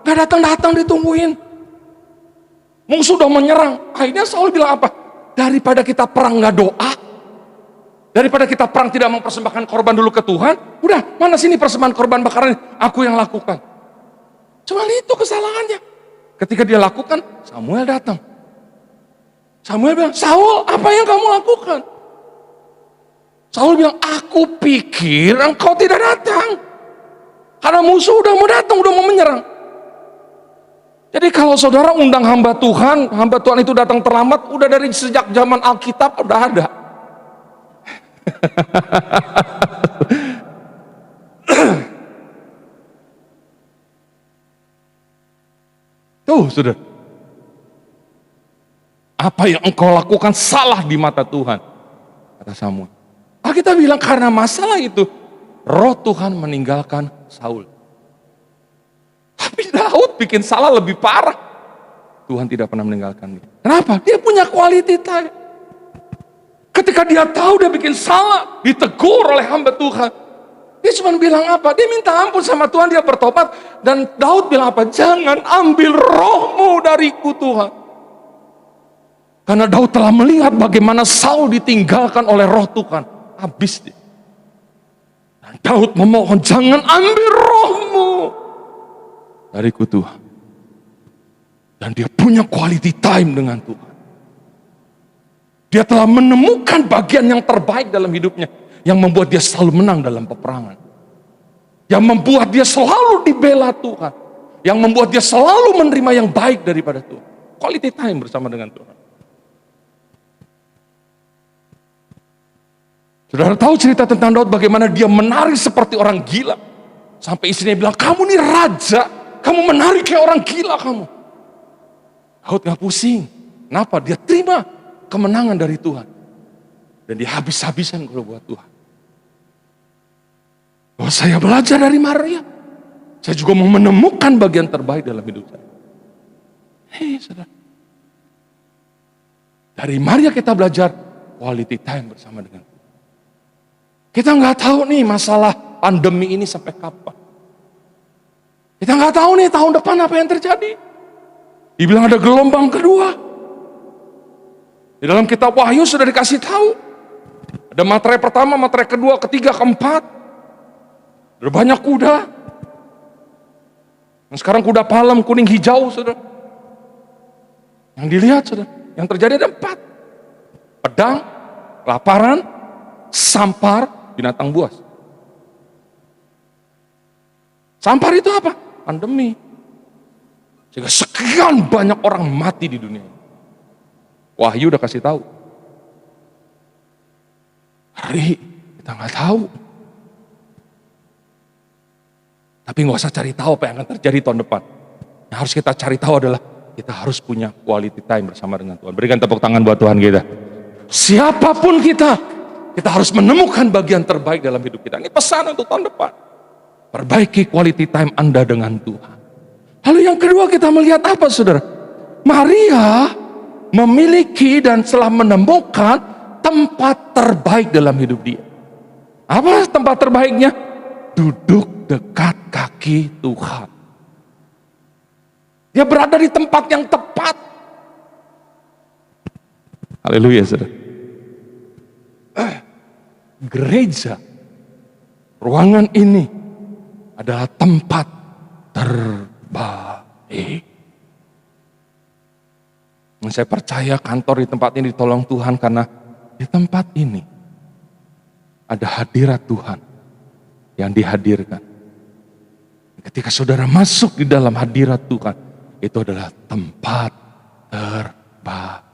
Speaker 5: gak datang-datang ditungguin. Musuh udah menyerang. Akhirnya Saul bilang apa? Daripada kita perang gak doa, daripada kita perang tidak mempersembahkan korban dulu ke Tuhan, udah mana sini persembahan korban bakaran, aku yang lakukan. Cuma itu kesalahannya. Ketika dia lakukan, Samuel datang. Samuel bilang, Saul, apa yang kamu lakukan? Saul bilang, aku pikir engkau tidak datang. Karena musuh udah mau datang, udah mau menyerang. Jadi kalau saudara undang hamba Tuhan itu datang terlambat, udah dari sejak zaman Alkitab udah ada. Tuh, saudara. Apa yang engkau lakukan salah di mata Tuhan, kata Samuel. Kita bilang karena masalah itu, roh Tuhan meninggalkan Saul. Tapi Daud bikin salah lebih parah. Tuhan tidak pernah meninggalkan dia. Kenapa? Dia punya quality time. Ketika dia tahu dia bikin salah, ditegur oleh hamba Tuhan, dia cuma bilang apa? Dia minta ampun sama Tuhan, dia bertobat. Dan Daud bilang apa? Jangan ambil rohmu dariku Tuhan. Karena Daud telah melihat bagaimana Saul ditinggalkan oleh roh Tuhan. Habis dia. Dan Dan Daud memohon, jangan ambil rohmu dariku Tuhan. Dan dia punya quality time dengan Tuhan. Dia telah menemukan bagian yang terbaik dalam hidupnya, yang membuat dia selalu menang dalam peperangan. Yang membuat dia selalu dibela Tuhan. Yang membuat dia selalu menerima yang baik daripada Tuhan. Quality time bersama dengan Tuhan. Saudara tahu cerita tentang Daud bagaimana dia menari seperti orang gila. Sampai istrinya bilang, kamu nih raja, kamu menari kayak orang gila kamu. Daud gak pusing. Kenapa? Dia terima kemenangan dari Tuhan. Dan dia habis-habisan kalau buat Tuhan. Oh, saya belajar dari Maria. Saya juga mau menemukan bagian terbaik dalam hidup saya. Saudara. Dari Maria kita belajar quality time bersama dengan Tuhan. Kita nggak tahu nih masalah pandemi ini sampai kapan. Kita nggak tahu nih tahun depan apa yang terjadi. Dibilang ada gelombang kedua. Di dalam kitab Wahyu sudah dikasih tahu. Ada materai pertama, materai kedua, ketiga, keempat. Ada banyak kuda. Dan sekarang kuda palem, kuning, hijau, saudara. Yang dilihat, saudara. Yang terjadi ada 4. Pedang, kelaparan, sampar, binatang buas. Sampar itu apa? Pandemi. Sehingga sekian banyak orang mati di dunia ini. Wahyu udah kasih tahu. Hari kita nggak tahu. Tapi nggak usah cari tahu apa yang akan terjadi tahun depan. Yang harus kita cari tahu adalah kita harus punya quality time bersama dengan Tuhan. Berikan tepuk tangan buat Tuhan kita. Siapapun kita harus menemukan bagian terbaik dalam hidup kita. Ini pesan untuk tahun depan. Perbaiki quality time Anda dengan Tuhan. Lalu yang kedua kita melihat apa, saudara? Maria memiliki dan telah menemukan tempat terbaik dalam hidup dia. Apa tempat terbaiknya? Duduk dekat kaki Tuhan. Dia berada di tempat yang tepat. Haleluya, saudara. Gereja, ruangan ini adalah tempat terbaik. Dan saya percaya kantor di tempat ini ditolong Tuhan karena di tempat ini ada hadirat Tuhan yang dihadirkan. Ketika saudara masuk di dalam hadirat Tuhan, itu adalah tempat terbaik.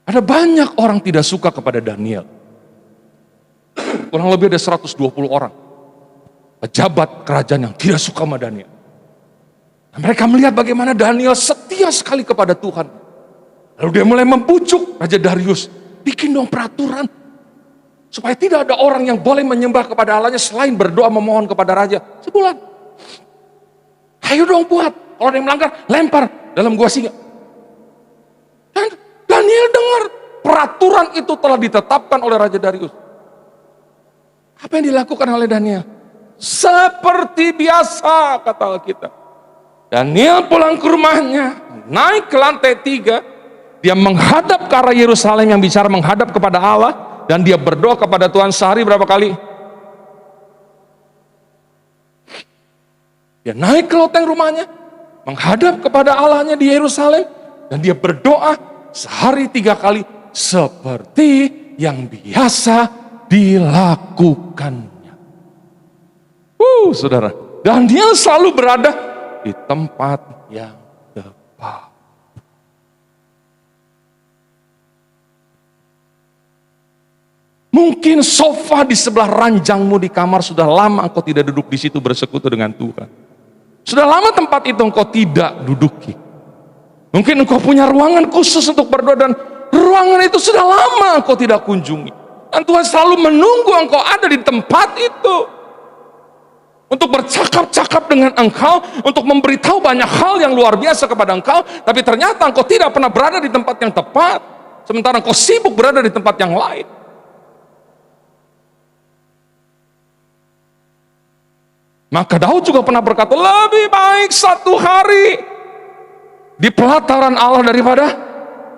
Speaker 5: Ada banyak orang tidak suka kepada Daniel. Kurang lebih ada 120 orang pejabat kerajaan yang tidak suka sama Daniel. Dan mereka melihat bagaimana Daniel setia sekali kepada Tuhan. Lalu dia mulai membujuk Raja Darius, bikin dong peraturan supaya tidak ada orang yang boleh menyembah kepada Allahnya selain berdoa memohon kepada Raja sebulan. Ayo dong buat, kalau ada yang melanggar lempar dalam gua singa. Dan Daniel dengar peraturan itu telah ditetapkan oleh Raja Darius. Apa yang dilakukan oleh Daniel? Seperti biasa, kata Alkitab. Daniel pulang ke rumahnya, naik ke lantai 3, dia menghadap ke arah Yerusalem yang bicara menghadap kepada Allah, dan dia berdoa kepada Tuhan sehari berapa kali? Dia naik ke loteng rumahnya, menghadap kepada Allahnya di Yerusalem, dan dia berdoa sehari 3 kali seperti yang biasa dilakukannya. Saudara, Daniel selalu berada di tempat yang tepat. Mungkin sofa di sebelah ranjangmu di kamar sudah lama engkau tidak duduk di situ bersekutu dengan Tuhan. Sudah lama tempat itu engkau tidak duduki. Mungkin engkau punya ruangan khusus untuk berdoa dan ruangan itu sudah lama engkau tidak kunjungi. Dan Tuhan selalu menunggu engkau ada di tempat itu. Untuk bercakap-cakap dengan engkau, untuk memberitahu banyak hal yang luar biasa kepada engkau, tapi ternyata engkau tidak pernah berada di tempat yang tepat, sementara engkau sibuk berada di tempat yang lain. Maka Daud juga pernah berkata, lebih baik 1 hari di pelataran Allah daripada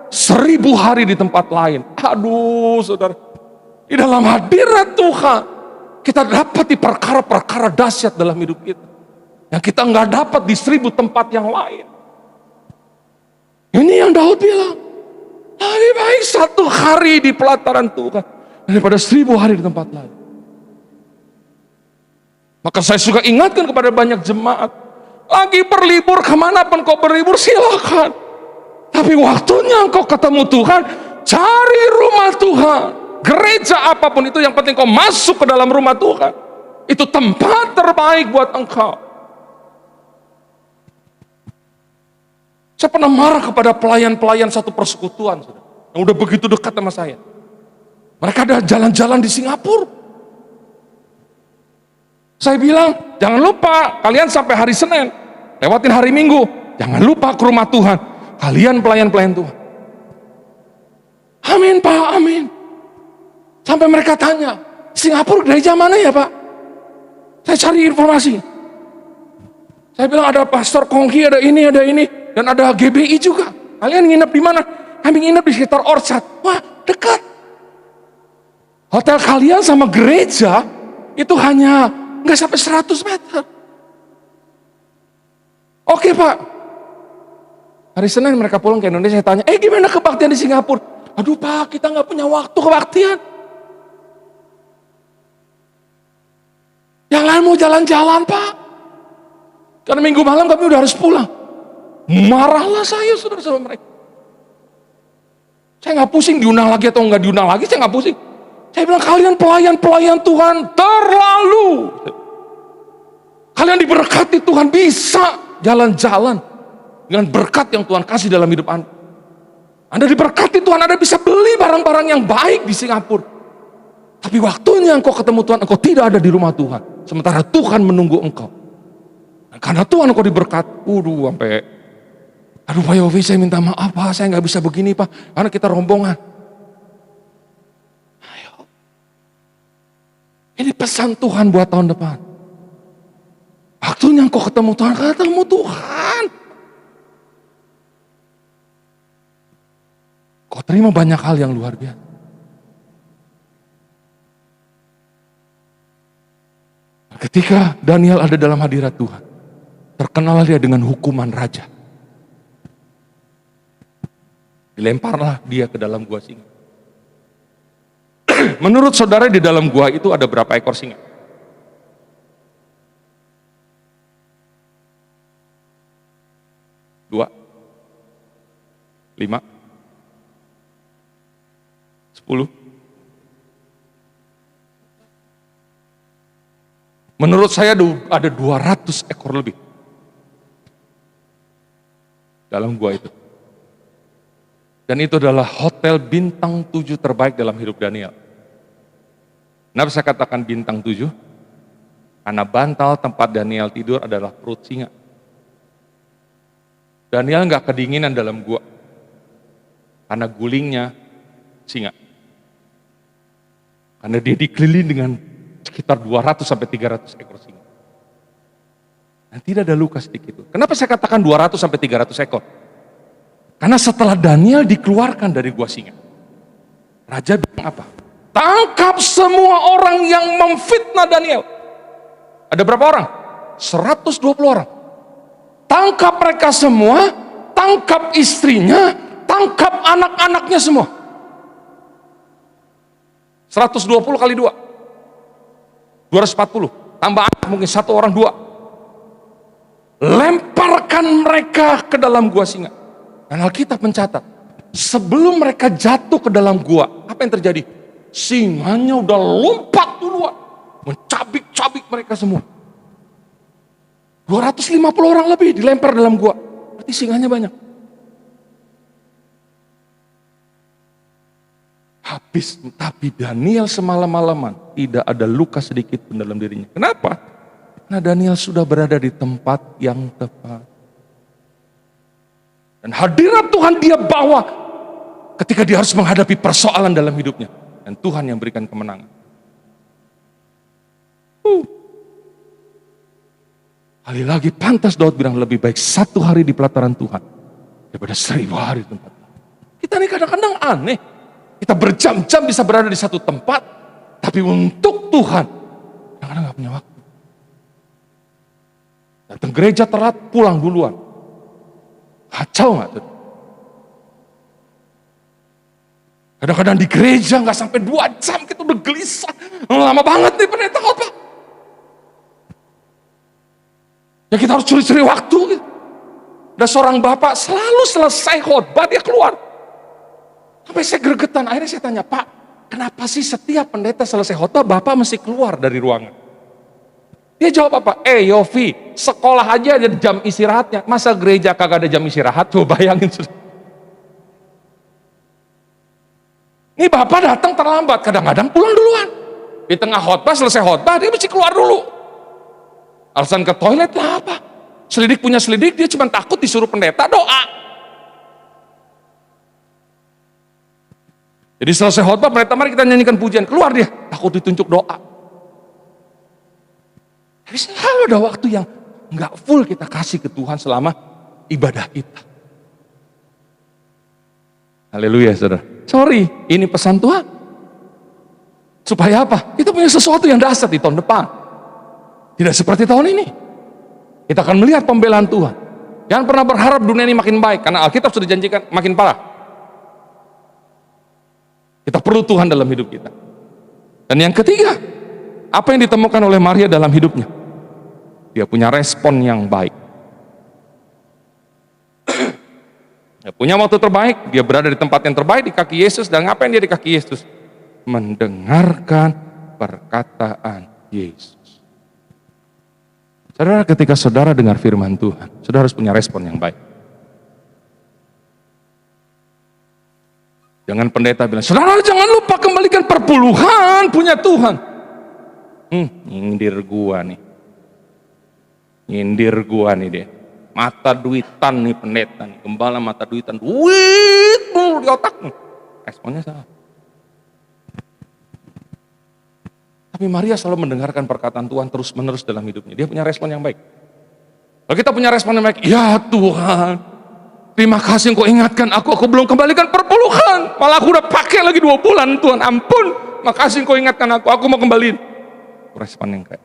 Speaker 5: 1000 hari di tempat lain. Aduh, saudara, Di dalam hadirat Tuhan, kita dapat di perkara-perkara dahsyat dalam hidup kita. Yang kita nggak dapat di 1000 tempat yang lain. Ini yang Daud bilang, lebih baik 1 hari di pelataran Tuhan daripada 1000 hari di tempat lain. Maka saya suka ingatkan kepada banyak jemaat, lagi berlibur kemanapun kau berlibur silakan. Tapi waktunya engkau ketemu Tuhan, cari rumah Tuhan. Gereja apapun itu, yang penting kau masuk ke dalam rumah Tuhan. Itu tempat terbaik buat engkau. Saya pernah marah kepada pelayan-pelayan satu persekutuan yang udah begitu dekat sama saya. Mereka ada jalan-jalan di Singapura. Saya bilang, jangan lupa kalian sampai hari Senin, lewatin hari Minggu, jangan lupa ke rumah Tuhan. Kalian pelayan-pelayan Tuhan. Amin Pak, amin. Sampai mereka tanya, Singapura gereja mana ya Pak? Saya cari informasi. Saya bilang ada Pastor Kongki, ada ini, dan ada GBI juga. Kalian nginep di mana? Kami nginep di sekitar Orchard. Wah, dekat. Hotel kalian sama gereja itu hanya nggak sampai 100 meter. Oke Pak. Hari Senin mereka pulang ke Indonesia, saya tanya, gimana kebaktian di Singapura? Aduh Pak, kita nggak punya waktu kebaktian. Yang lain mau jalan-jalan Pak. Karena minggu malam kami udah harus pulang. Marahlah saya saudara sama mereka. Saya nggak pusing diundang lagi atau nggak diundang lagi, saya nggak pusing. Saya bilang kalian pelayan-pelayan Tuhan terlalu. Kalian diberkati Tuhan, bisa jalan-jalan dengan berkat yang Tuhan kasih dalam hidup Anda. Anda diberkati Tuhan, Anda bisa beli barang-barang yang baik di Singapura. Tapi waktunya engkau ketemu Tuhan, engkau tidak ada di rumah Tuhan. Sementara Tuhan menunggu engkau. Dan karena Tuhan engkau diberkati, sampai, aduh Pak Yofi saya minta maaf Pak, saya nggak bisa begini Pak, karena kita rombongan. Ayo. Ini pesan Tuhan buat tahun depan. Waktunya engkau ketemu Tuhan, ketemu Tuhan. Kau terima banyak hal yang luar biasa. Ketika Daniel ada dalam hadirat Tuhan, terkenal dia dengan hukuman raja. Dilemparlah dia ke dalam gua singa. Menurut saudara di dalam gua itu ada berapa ekor singa? 2, 5, 10. Menurut saya ada 200 ekor lebih dalam gua itu. Dan itu adalah hotel bintang 7 terbaik dalam hidup Daniel. Kenapa saya katakan bintang 7? Karena bantal tempat Daniel tidur adalah perut singa. Daniel nggak kedinginan dalam gua karena gulingnya singa. Karena dia dikelilingi dengan sekitar 200 sampai 300 ekor singa. Dan tidak ada luka sedikit. Kenapa saya katakan 200 sampai 300 ekor? Karena setelah Daniel dikeluarkan dari gua singa, raja bilang apa? Tangkap semua orang yang memfitnah Daniel. Ada berapa orang? 120 orang. Tangkap mereka semua, tangkap istrinya, tangkap anak-anaknya semua. 120 kali 2. 240. Tambah anak mungkin 1 orang 2. Lemparkan mereka ke dalam gua singa. Dan Alkitab mencatat, sebelum mereka jatuh ke dalam gua, apa yang terjadi? Singanya udah lompat duluan, mencabik-cabik mereka semua. 250 orang lebih dilempar dalam gua. Berarti singanya banyak. Habis, tapi Daniel semalam-malaman tidak ada luka sedikit pun dalam dirinya. Kenapa? Karena Daniel sudah berada di tempat yang tepat. Dan hadirat Tuhan dia bawa ketika dia harus menghadapi persoalan dalam hidupnya. Dan Tuhan yang berikan kemenangan. Kali lagi pantas Daud bilang lebih baik 1 hari di pelataran Tuhan daripada 1000 hari di tempat. Kita ini kadang-kadang aneh. Kita berjam-jam bisa berada di satu tempat, Tapi untuk Tuhan, kadang-kadang gak punya waktu. Datang gereja telat, pulang duluan. Kacau gak tuh? Kadang-kadang di gereja gak sampai 2 jam, kita udah gelisah. Lama banget nih pendeta khotbah. Ya kita harus curi-curi waktu gitu. Ada seorang bapak selalu selesai khotbah dia keluar. Sampai saya gregetan, akhirnya saya tanya, Pak, kenapa sih setiap pendeta selesai khotbah bapak mesti keluar dari ruangan? Dia jawab apa? Yofi, sekolah aja ada jam istirahatnya. Masa gereja kagak ada jam istirahat? Coba bayangin. Ini bapak datang terlambat, kadang-kadang pulang duluan. Di tengah khotbah, selesai khotbah, dia mesti keluar dulu. Alasan ke toilet lah apa? Selidik punya selidik, dia cuma takut disuruh pendeta doa. Jadi selesai khotbah, pendeta mari kita nyanyikan pujian. Keluar dia, takut ditunjuk doa. Tapi selalu ada waktu yang nggak full kita kasih ke Tuhan selama ibadah kita. Haleluya saudara. Sorry, ini pesan Tuhan. Supaya apa? Kita punya sesuatu yang dahsyat di tahun depan. Tidak seperti tahun ini. Kita akan melihat pembelaan Tuhan. Jangan pernah berharap dunia ini makin baik, karena Alkitab sudah janjikan makin parah. Kita perlu Tuhan dalam hidup kita. Dan yang ketiga, apa yang ditemukan oleh Maria dalam hidupnya? Dia punya respon yang baik. Dia punya waktu terbaik, dia berada di tempat yang terbaik di kaki Yesus. Dan ngapain dia di kaki Yesus? Mendengarkan perkataan Yesus. Saudara, ketika saudara dengar firman Tuhan, saudara harus punya respon yang baik. Jangan pendeta bilang, saudara jangan lupa kembalikan perpuluhan punya Tuhan. Nyindir gua nih. Nyindir gua nih dia. Mata duitan nih pendeta nih. Gembala mata duitan. Duit mulu di otakmu. Responnya salah. Tapi Maria selalu mendengarkan perkataan Tuhan terus menerus dalam hidupnya. Dia punya respon yang baik. Kalau kita punya respon yang baik, ya Tuhan, terima kasih Engkau ingatkan aku belum kembalikan perpuluhan. Malah aku udah pakai lagi 2 bulan, Tuhan ampun. Makasih Engkau ingatkan aku mau kembaliin. Respon yang baik.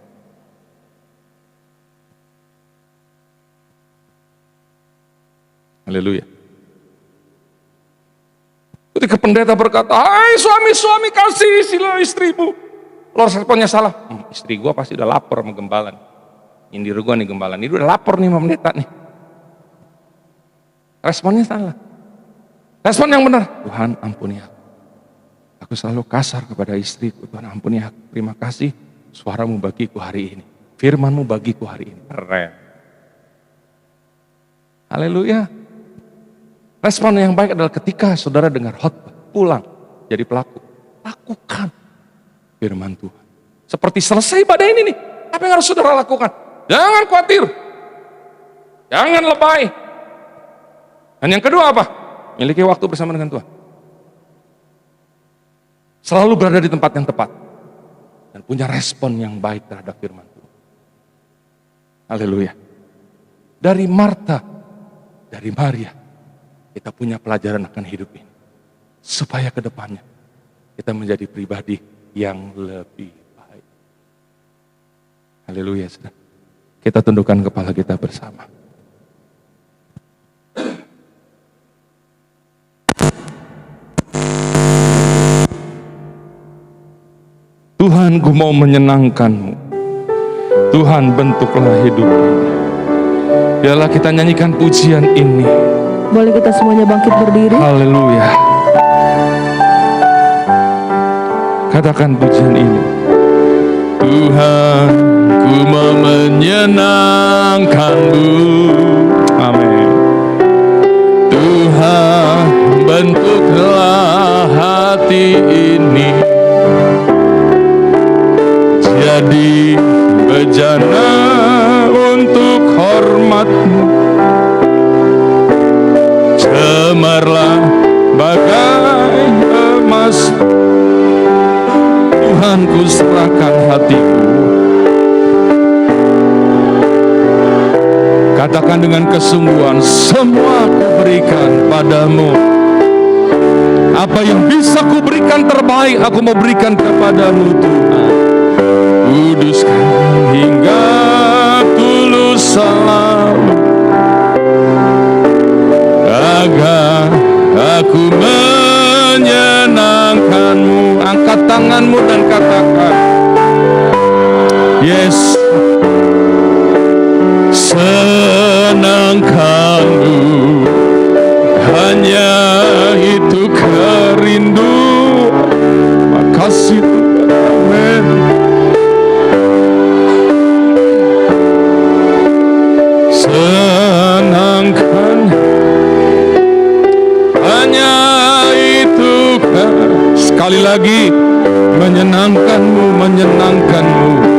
Speaker 5: Haleluya. Ketika pendeta berkata, hai suami-suami kasih sila istrimu. Kalau responnya salah, istri gua pasti udah lapar sama gembalan. Nyindir gua nih gembalan, ini udah lapar nih sama pendeta nih. Responnya salah. Respon yang benar, Tuhan ampuni aku. Aku selalu kasar kepada istriku, Tuhan ampuni aku. Terima kasih suaramu bagiku hari ini. Firmanmu bagiku hari ini. Keren. Haleluya. Respon yang baik adalah ketika saudara dengar khotbah, pulang jadi pelaku. Lakukan firman Tuhan. Seperti selesai ibadah ini nih, apa yang harus saudara lakukan? Jangan khawatir. Jangan lebay. Dan yang kedua apa? Miliki waktu bersama dengan Tuhan. Selalu berada di tempat yang tepat. Dan punya respon yang baik terhadap firman Tuhan. Haleluya. Dari Marta, dari Maria, kita punya pelajaran akan hidup ini. Supaya ke depannya kita menjadi pribadi yang lebih baik. Haleluya. Kita tundukkan kepala kita bersama. Tuhan, ku mau menyenangkan-Mu. Tuhan, bentuklah hidup ini. Biarlah kita nyanyikan pujian ini.
Speaker 1: Boleh kita semuanya bangkit berdiri?
Speaker 5: Haleluya. Katakan pujian ini. Tuhan, ku mau menyenangkan-Mu. Amin. Tuhan, bentuklah hati ini jadi bejana untuk hormat-Mu. Cemarlah bagai emas. Tuhan, ku serahkan hatiku. Katakan dengan kesungguhan, semua ku berikan padamu. Apa yang bisa ku berikan terbaik, aku mau berikan kepadamu Tuhan. Kuduskan hingga tulus selalu, agar aku menyenangkanmu. Angkat tanganmu dan katakan, yes, senangkanmu, hanya itu kerinduan. Makasih Tuhan, amin. Senangkan, hanya itu sekali lagi, menyenangkanmu, menyenangkanmu.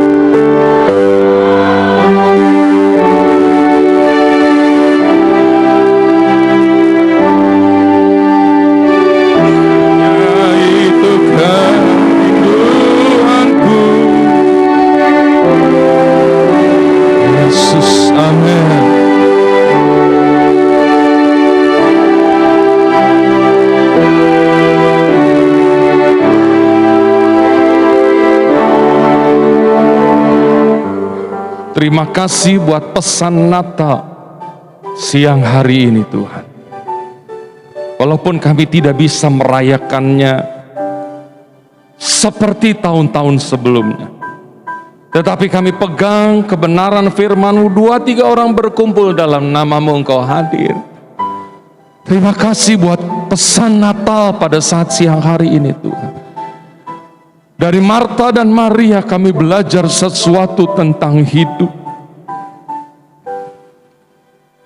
Speaker 5: Hanya itu kerinduanku, Yesus, amin. Terima kasih buat pesan Natal siang hari ini Tuhan. Walaupun kami tidak bisa merayakannya seperti tahun-tahun sebelumnya, tetapi kami pegang kebenaran firman-Mu, 2-3 orang berkumpul dalam nama-Mu, Engkau hadir. Terima kasih buat pesan Natal pada saat siang hari ini Tuhan. Dari Marta dan Maria kami belajar sesuatu tentang hidup.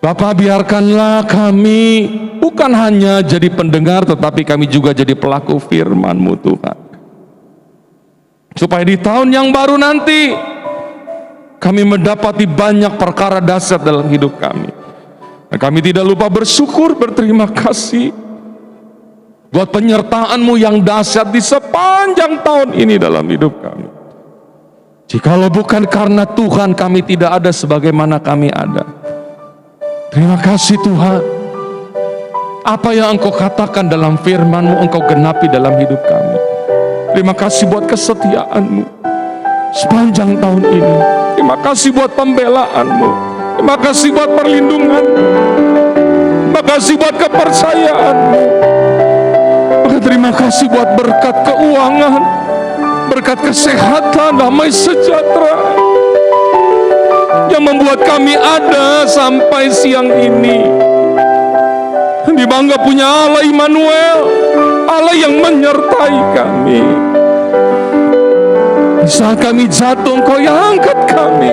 Speaker 5: Bapa, biarkanlah kami bukan hanya jadi pendengar, tetapi kami juga jadi pelaku firman-Mu Tuhan. Supaya di tahun yang baru nanti kami mendapati banyak perkara dahsyat dalam hidup kami. Dan kami tidak lupa bersyukur, berterima kasih buat penyertaan-Mu yang dahsyat di sepanjang tahun ini dalam hidup kami. Jikalau bukan karena Tuhan, kami tidak ada sebagaimana kami ada. Terima kasih Tuhan. Apa yang Engkau katakan dalam firman-Mu, Engkau genapi dalam hidup kami. Terima kasih buat kesetiaan-Mu sepanjang tahun ini. Terima kasih buat pembelaan-Mu. Terima kasih buat perlindungan-Mu. Terima kasih buat kepercayaan-Mu. Terima kasih buat berkat keuangan, berkat kesehatan, damai sejahtera yang membuat kami ada sampai siang ini. Di bangga punya Allah Immanuel, Allah yang menyertai kami. Di saat kami jatuh, Engkau yang angkat kami.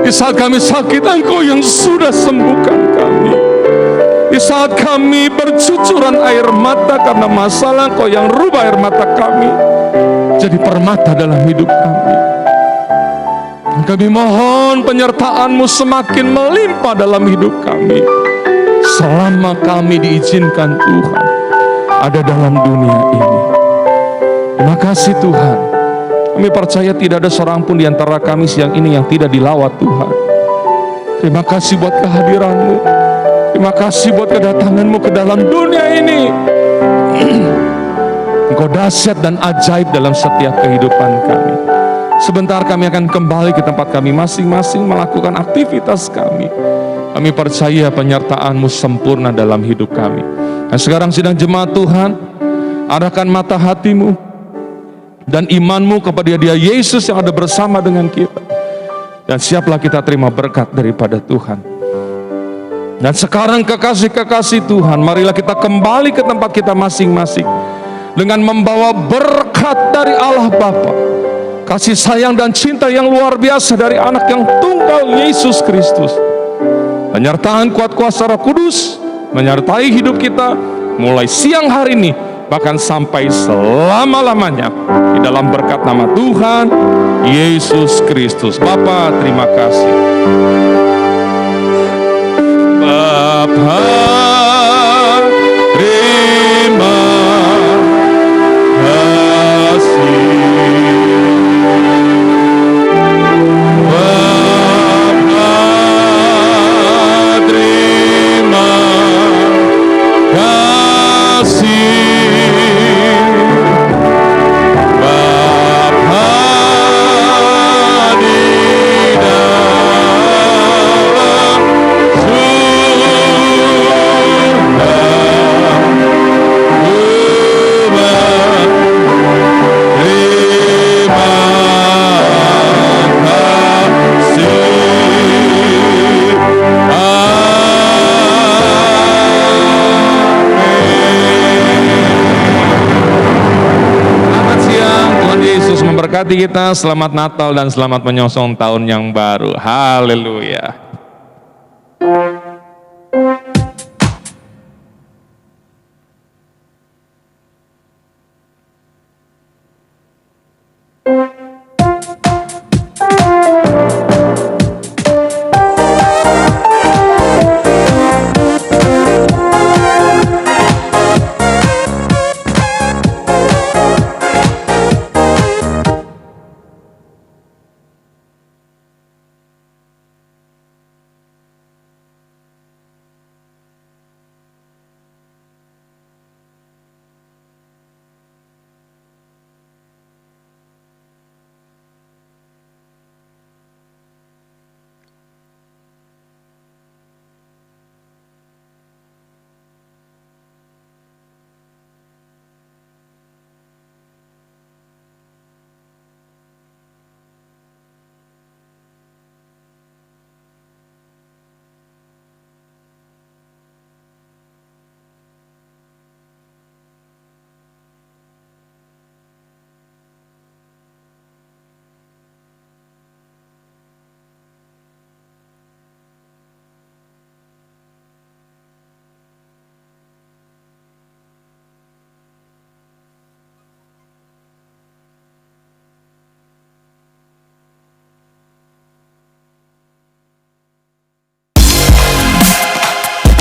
Speaker 5: Di saat kami sakit, Engkau yang sudah sembuhkan kami. Di saat kami bercucuran air mata karena masalah, Engkau yang rubah air mata kami jadi permata dalam hidup kami. Dan kami mohon penyertaan-Mu semakin melimpah dalam hidup kami selama kami diizinkan Tuhan ada dalam dunia ini. Terima kasih Tuhan. Kami percaya tidak ada seorang pun di antara kami siang ini yang tidak dilawat Tuhan. Terima kasih buat kehadiran-Mu. Terima kasih buat kedatangan-Mu ke dalam dunia ini. Engkau dahsyat dan ajaib dalam setiap kehidupan kami. Sebentar kami akan kembali ke tempat kami masing-masing melakukan aktivitas kami. Kami percaya penyertaan-Mu sempurna dalam hidup kami. Dan sekarang sidang jemaat Tuhan, arahkan mata hatimu dan imanmu kepada Dia Yesus yang ada bersama dengan kita. Dan siaplah kita terima berkat daripada Tuhan. Dan sekarang kekasih-kekasih Tuhan, marilah kita kembali ke tempat kita masing-masing dengan membawa berkat dari Allah Bapa, kasih sayang dan cinta yang luar biasa dari anak yang tunggal Yesus Kristus, penyertaan kuat kuasa Roh Kudus menyertai hidup kita mulai siang hari ini bahkan sampai selama-lamanya, di dalam berkat nama Tuhan Yesus Kristus. Bapa, terima kasih. Bapa, terima kasih. Bapa, terima kasih. memberkati kita. Selamat Natal dan selamat menyongsong tahun yang baru. Haleluya.